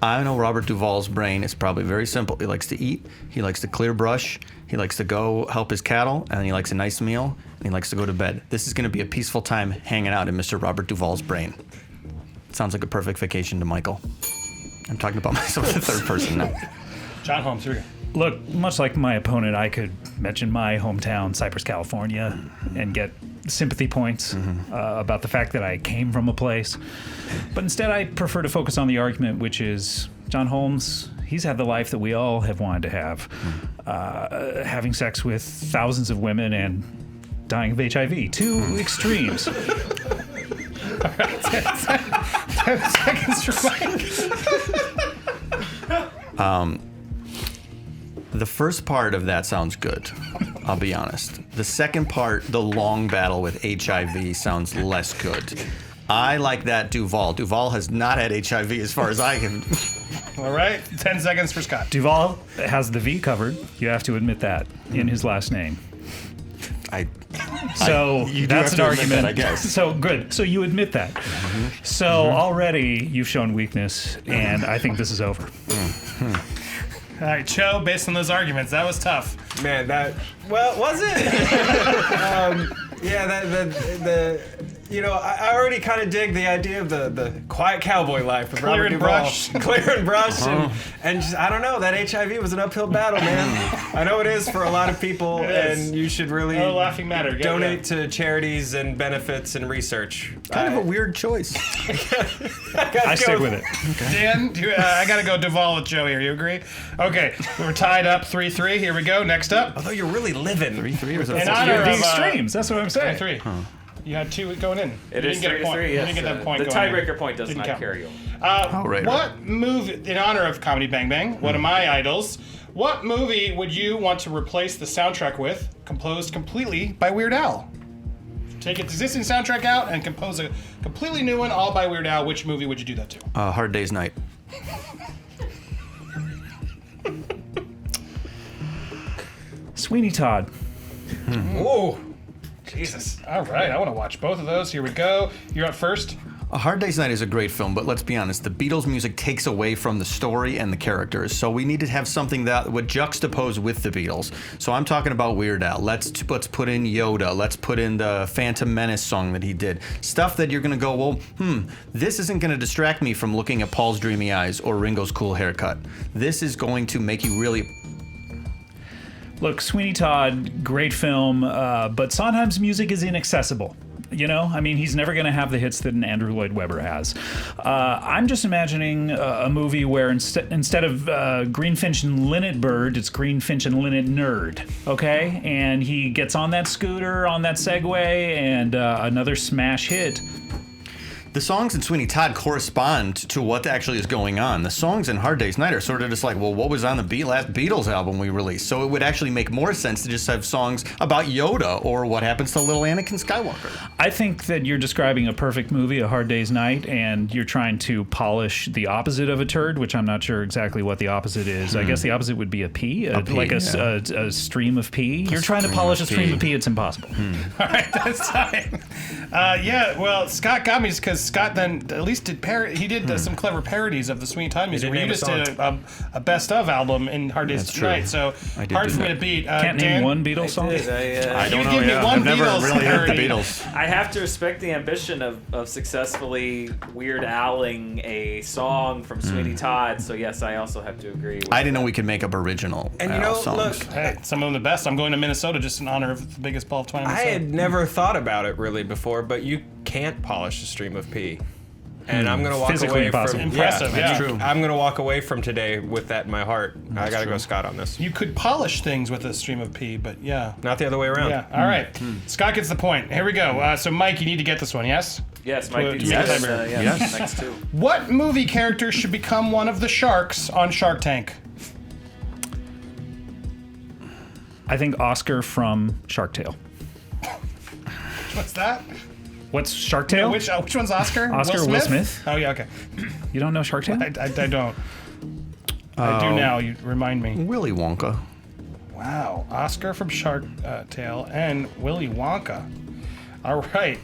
I know Robert Duvall's brain is probably very simple. He likes to eat, he likes to clear brush, he likes to go help his cattle, and he likes a nice meal, and he likes to go to bed. This is going to be a peaceful time hanging out in Mr. Robert Duvall's brain. Sounds like a perfect vacation to Michael. I'm talking about myself in the third person now. John Holmes, here we go. Look, much like my opponent, I could mention my hometown, Cypress, California, and get sympathy points about the fact that I came from a place. But instead, I prefer to focus on the argument, which is John Holmes, he's had the life that we all have wanted to have. Having sex with thousands of women and dying of HIV. 2 extremes. All right, 10 seconds for Mike. The first part of that sounds good, I'll be honest. The second part, the long battle with HIV, sounds less good. I like that Duvall. Duvall has not had HIV as far as I can. All right, 10 seconds for Scott. Duvall has the V covered. You have to admit that in his last name. So you do that's have an to admit argument. that, I guess. So good. So you admit that. So already you've shown weakness, and I think this is over. All right, Joe, based on those arguments, that was tough. Man, was it? I already kind of dig the idea of the quiet cowboy life with Robert Duvall. Clear and brush, and just, I don't know, that HIV was an uphill battle, man. I know it is for a lot of people, and you should really no laughing matter. donate to charities and benefits and research. Kind of a weird choice. I stick with it. Dan, I gotta go Duvall with Joe here. You agree? Okay, we're tied up 3-3. Here we go. Next up. Although you're really living. 3-3 was In a honor The of extremes. That's what I'm saying. 3-3. You had 2 going in. It you is didn't get a point. 3-3. You Yes. didn't get that point The going in. tiebreaker point does Didn't not count. carry over. right. What movie, in honor of Comedy Bang Bang, one of my idols, what movie would you want to replace the soundtrack with, composed completely by Weird Al? Take its existing soundtrack out and compose a completely new one, all by Weird Al. Which movie would you do that to? Hard Day's Night. Sweeney Todd. Whoa. Jesus. All right, I want to watch both of those. Here we go. You're up first. A Hard Day's Night is a great film, but let's be honest, the Beatles music takes away from the story and the characters, so we need to have something that would juxtapose with the Beatles. So I'm talking about Weird Al. Let's put in Yoda. Let's put in the Phantom Menace song that he did. Stuff that you're gonna go, well, this isn't gonna distract me from looking at Paul's dreamy eyes or Ringo's cool haircut. This is going to make you really... Look, Sweeney Todd, great film, but Sondheim's music is inaccessible. You know, I mean, he's never going to have the hits that an Andrew Lloyd Webber has. I'm just imagining a movie where instead of Greenfinch and Linnet Bird, it's Greenfinch and Linnet Nerd, okay? And he gets on that scooter, on that Segway, and another smash hit. The songs in Sweeney Todd correspond to what actually is going on. The songs in Hard Day's Night are sort of just like, well, what was on the last Beatles album we released? So it would actually make more sense to just have songs about Yoda or what happens to little Anakin Skywalker. I think that you're describing a perfect movie, A Hard Day's Night, and you're trying to polish the opposite of a turd, which I'm not sure exactly what the opposite is. I guess the opposite would be a pea, like a stream of pee. You're trying to polish a stream of pee. It's impossible. All right, that's time. Well, Scott got me because Scott then at least did some clever parodies of the Sweeney Todd music. Where you just did a best of album in Hard Day's Night, so hard for me to beat. Can't name one Beatles song. I don't know. Give me one I've never Beatles really heard the parody. Beatles. I have to respect the ambition of successfully Weird Al-ing a song from Sweeney Todd, so yes, I also have to agree with I didn't know we could make up original And you know, songs. look, Hey, some of them the best. I'm going to Minnesota just in honor of the biggest ball of 20 I had never thought about it really before, but you can't polish a stream of pee. And I'm gonna walk Physically away impossible. from Impressive, yeah. that's true. I'm gonna walk away from today with that in my heart. I gotta go Scott on this. You could polish things with a stream of pee, but yeah. Not the other way around. Yeah, all right. Scott gets the point. Here we go. So, Mike, you need to get this one, yes? Yes, To- Mike to beats make a yes. tiebreaker. Yes. Next two. What movie character should become one of the sharks on Shark Tank? I think Oscar from Shark Tale. What's that? What's Shark Tale? Which one's Oscar? Oscar Will Smith. Oh, yeah, okay. You don't know Shark Tale? I don't. I do now. You remind me. Willy Wonka. Wow. Oscar from Shark Tale and Willy Wonka. All right.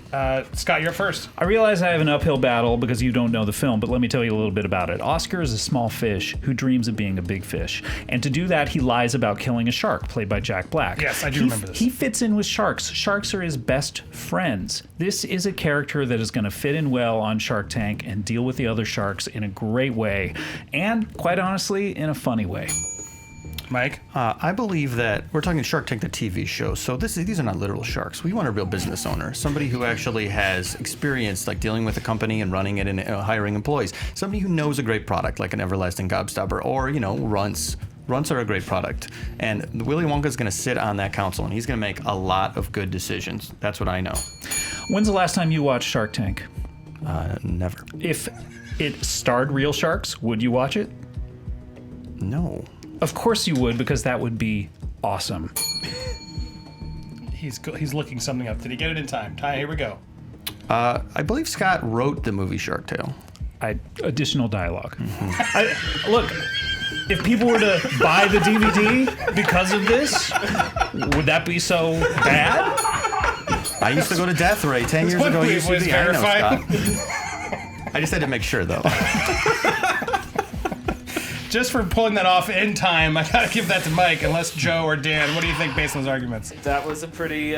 Scott, you're up first. I realize I have an uphill battle because you don't know the film, but let me tell you a little bit about it. Oscar is a small fish who dreams of being a big fish. And to do that, he lies about killing a shark, played by Jack Black. Yes, I do remember this. He fits in with sharks. Sharks are his best friends. This is a character that is going to fit in well on Shark Tank and deal with the other sharks in a great way. And, quite honestly, in a funny way. Mike? I believe that we're talking Shark Tank, the TV show. So these are not literal sharks. We want a real business owner, somebody who actually has experience, like dealing with a company and running it and hiring employees. Somebody who knows a great product, like an Everlasting Gobstopper, or runts. Runts are a great product, and Willy Wonka is going to sit on that council, and he's going to make a lot of good decisions. That's what I know. When's the last time you watched Shark Tank? Never. If it starred real sharks, would you watch it? No. Of course you would, because that would be awesome. He's looking something up. Did he get it in time? Ty, here we go. I believe Scott wrote the movie Shark Tale. Additional dialogue. Look, if people were to buy the DVD because of this, would that be so bad? I used to go to Death Ray 10 years ago. Was UCB. I know, verified. Scott. I just had to make sure, though. just for pulling that off in time, I gotta give that to Mike. Unless Joe or Dan, what do you think based on those arguments? That was a pretty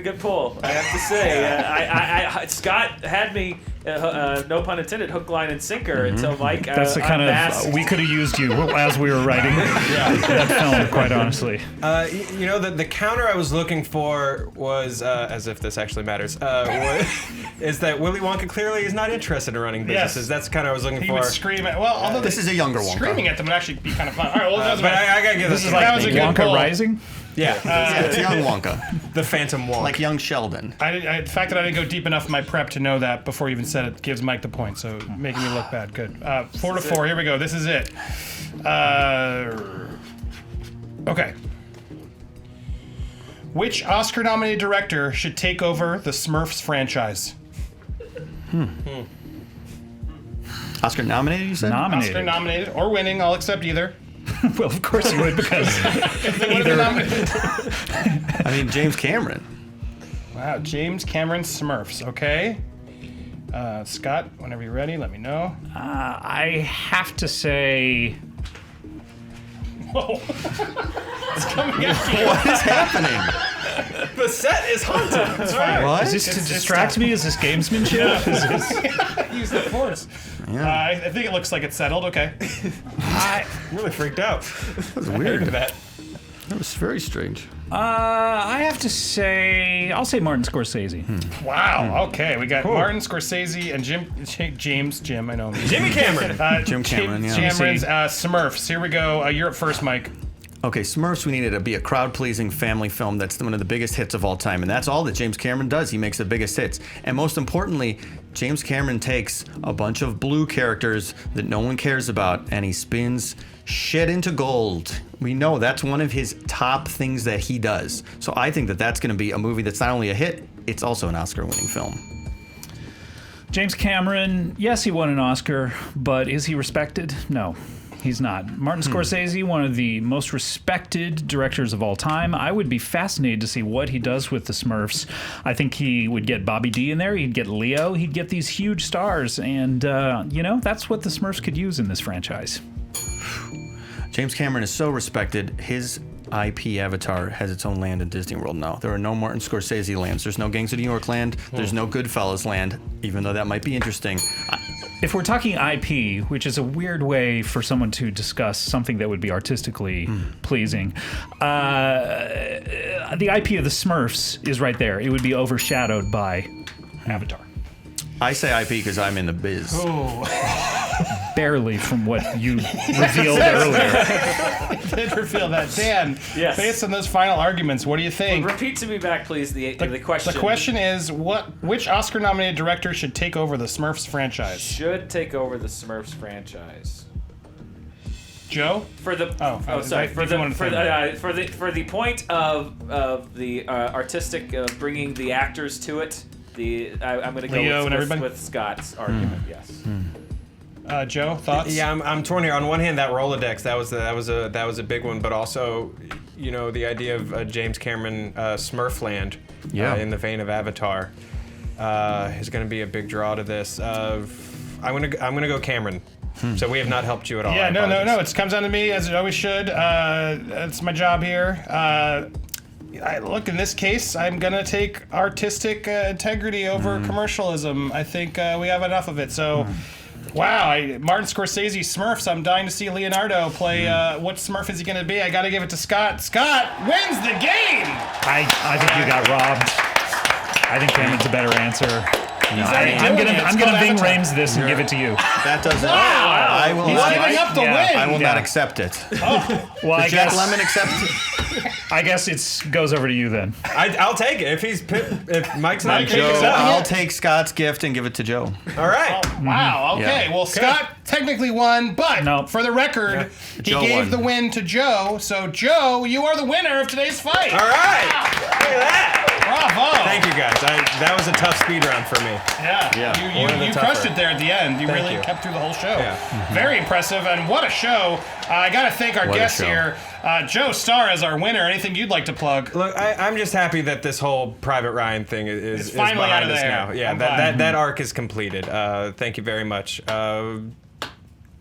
good pull, I have to say. Scott had me, no pun intended, hook, line, and sinker until Mike. That's the kind unmasked. of we could have used you as we were writing that film. Quite honestly, The counter I was looking for was, as if this actually matters, is that Willy Wonka clearly is not interested in running businesses. Yes. That's kind of what I was looking He for. would scream at. Well, although This is a younger Wonka. Screaming at them would actually be kind of fun. All right, well, it doesn't But matter. I gotta give this this is that like was a good Wonka pull. Rising. yeah, It's young Wonka. the Phantom Wonka. Like young Sheldon. The fact that I didn't go deep enough in my prep to know that before you even said it gives Mike the point, so making me look bad. Good. 4-4. Here we go. This is it. Okay. Which Oscar-nominated director should take over the Smurfs franchise? Oscar nominated, you said? Nominated. Oscar-nominated or winning, I'll accept either. Well, of course you would, because Either. I mean, James Cameron. Wow, James Cameron Smurfs. Okay. Scott, whenever you're ready, let me know. I have to say, Whoa. It's coming at you. What is happening? the set is haunted. That's right. What? is this to distract me? Is this gamesmanship? Is this... Use the force. I think it looks like it's settled. Okay. I'm really freaked out. That was weird. That. That was very strange. I have to say, I'll say Martin Scorsese. Wow. Okay, we got Martin Scorsese and Jim. I know him. Jimmy Cameron. Jim Cameron, yeah. Cameron's Smurfs. Here we go. You're up first, Mike. Okay, Smurfs, we needed to be a crowd-pleasing family film that's one of the biggest hits of all time, and that's all that James Cameron does. He makes the biggest hits. And most importantly, James Cameron takes a bunch of blue characters that no one cares about, and he spins shit into gold. We know that's one of his top things that he does. So I think that that's going to be a movie that's not only a hit, it's also an Oscar-winning film. James Cameron, yes, he won an Oscar, but is he respected? No. He's not. Martin Scorsese, one of the most respected directors of all time. I would be fascinated to see what he does with the Smurfs. I think he would get Bobby D in there. He'd get Leo. He'd get these huge stars. And, that's what the Smurfs could use in this franchise. James Cameron is so respected. His IP Avatar has its own land in Disney World now. There are no Martin Scorsese lands. There's no Gangs of New York land. There's no Goodfellas land, even though that might be interesting. If we're talking IP, which is a weird way for someone to discuss something that would be artistically pleasing, the IP of the Smurfs is right there. It would be overshadowed by Avatar. I say IP because I'm in the biz. Barely from what you revealed earlier. Did reveal that. Dan, Yes. based on those final arguments, what do you think? Repeat to me back, please, the question. The question is, which Oscar-nominated director should take over the Smurfs franchise? Should take over the Smurfs franchise. Joe? For the sorry. for the point of the artistic bringing the actors to it. I'm going to Leo and go everybody? with Scott's argument. Yes. Joe, thoughts? Yeah, I'm torn here. On one hand, that Rolodex, that was a big one, but also, the idea of James Cameron Smurfland, in the vein of Avatar, is going to be a big draw to this. I'm gonna go Cameron. So we have not helped you at all. Yeah, no. It comes down to me, as it always should. That's my job here. Look, in this case, I'm going to take artistic integrity over commercialism. I think we have enough of it. So, wow, Martin Scorsese, Smurfs. I'm dying to see Leonardo play. What Smurf is he going to be? I got to give it to Scott. Scott wins the game! I think you got robbed. I think Cameron's a better anscer. I'm gonna Ving Rhames this and give it to you. That doesn't. Wow! I will He's not. giving up the win! I will not accept it. Well, I Jack guess Lemmon accept it. I guess it goes over to you then. I'll take it if Mike's not Mike, taking it. I'll take Scott's gift and give it to Joe. All right. Wow, okay. Yeah. Well, Scott technically won, but No. for the record, he Joe gave won. the win to Joe. So, Joe, you are the winner of today's fight. All right. Look at that. Bravo. Thank you guys. That was a tough speed round for me. Yeah. One of the You tougher. crushed it there at the end. You Thank really you. kept through the whole show. Yeah. Very impressive, and what a show. I got to thank our What a guests show. here. Joe Starr as our winner. Anything you'd like to plug? Look, I'm just happy that this whole Private Ryan thing is finally behind out of us there. now. Yeah, I'm that glad. that arc is completed. Thank you very much.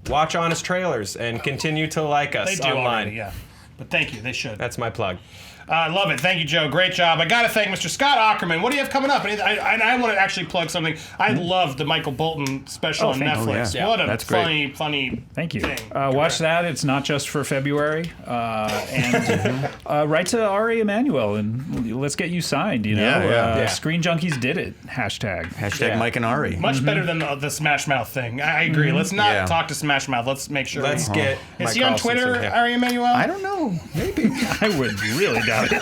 watch honest trailers and continue to like us They do online. already, yeah. But thank you. They should. That's my plug. I love it. Thank you, Joe. Great job. I got to thank Mr. Scott Ackerman. What do you have coming up? And I want to actually plug something. I love the Michael Bolton special on thank you. Netflix. Yeah. What a That's great. funny Thank you. thing. Watch that. It's not just for February. And write to Ari Emanuel and let's get you signed. You know, Yeah. Screen Junkies did it. Hashtag. Hashtag Mike and Ari. Much better than the Smash Mouth thing. I agree. Let's not Yeah. talk to Smash Mouth. Let's make sure. Let's get. Is Mike he on Carlson Twitter, some hip- Ari Emanuel? I don't know. Maybe. I would really doubt it.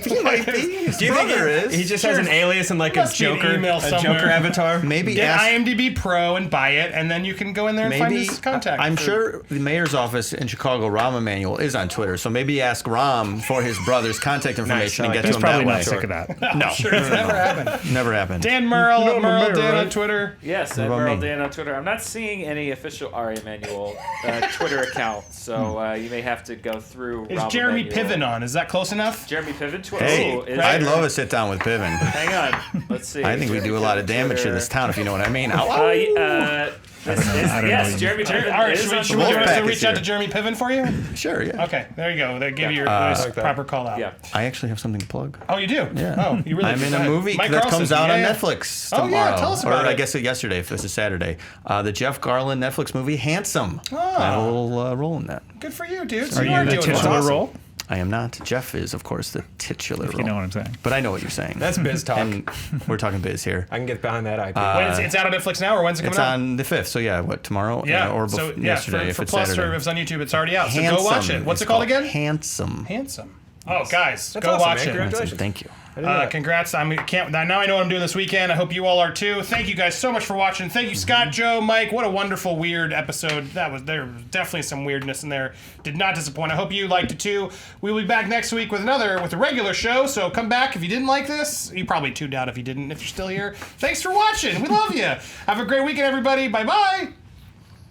he might be. His Do you think brother is. he just has an alias and like a Must be an Joker, email a somewhere. Joker avatar? Maybe Get ask. IMDb Pro and buy it, and then you can go in there and find Maybe his contact. I'm sure the mayor's office in Chicago, Rahm Emanuel, is on Twitter. So maybe ask Rahm for his brother's contact information and get to He's him probably that way. not sick of that. No, Sure, it's never happened. never happened. Dan Merle, You know Merle the mayor, Dan on right? Twitter. Yes, What about Merle me? Dan on Twitter. I'm not seeing any official Ari Emanuel Twitter account, so you may have to go through. Is Rob Jeremy Emanuel. Piven on? Is that close enough? Jeremy Piven Twitter. Hey, Ooh, is I'd there- love a sit down with Piven. Hang on, let's see. I think we do a lot of damage to this town, if you know what I mean. Yes, Jeremy Piven All right, is should we, on should we Twitter. Wolfpack is reach out here. to Jeremy Piven for you? Sure, yeah. Okay, there you go. They give you your like that. proper call out. Yeah. I actually have something to plug. Oh, you do? Yeah. Oh, you really I'm do. in Go a ahead. movie Mike that Carlson. comes out on Yeah. Netflix Oh, tomorrow. yeah, tell us about or I it. guess yesterday, if this is Saturday. The Jeff Garland Netflix movie, Handsome. Oh. I have a little role in that. Good for you, dude. So Are you you are the doing titular well. role? I am not. Jeff is, of course, the titular role. You know what I'm saying? But I know what you're saying. That's biz talk. And we're talking biz here. I can get behind that IP. Wait, it's out on Netflix now, or when's it coming It's out? on the 5th, so yeah, what, tomorrow? Yeah, or so yesterday, if for it's Plus Saturday. or if it's on YouTube, it's already out. So Handsome, go watch it. What's it's it called again? Handsome. Handsome. Oh, guys, That's go awesome, watch man. it. Congratulations. Thank you. Congrats! Now I know what I'm doing this weekend. I hope you all are too. Thank you guys so much for watching. Thank you, Scott, Joe, Mike. What a wonderful, weird episode. There was definitely some weirdness in there. Did not disappoint. I hope you liked it too. We will be back next week with a regular show. So come back if you didn't like this. You probably tuned out if you didn't. If you're still here, thanks for watching. We love you. Have a great weekend, everybody. Bye bye.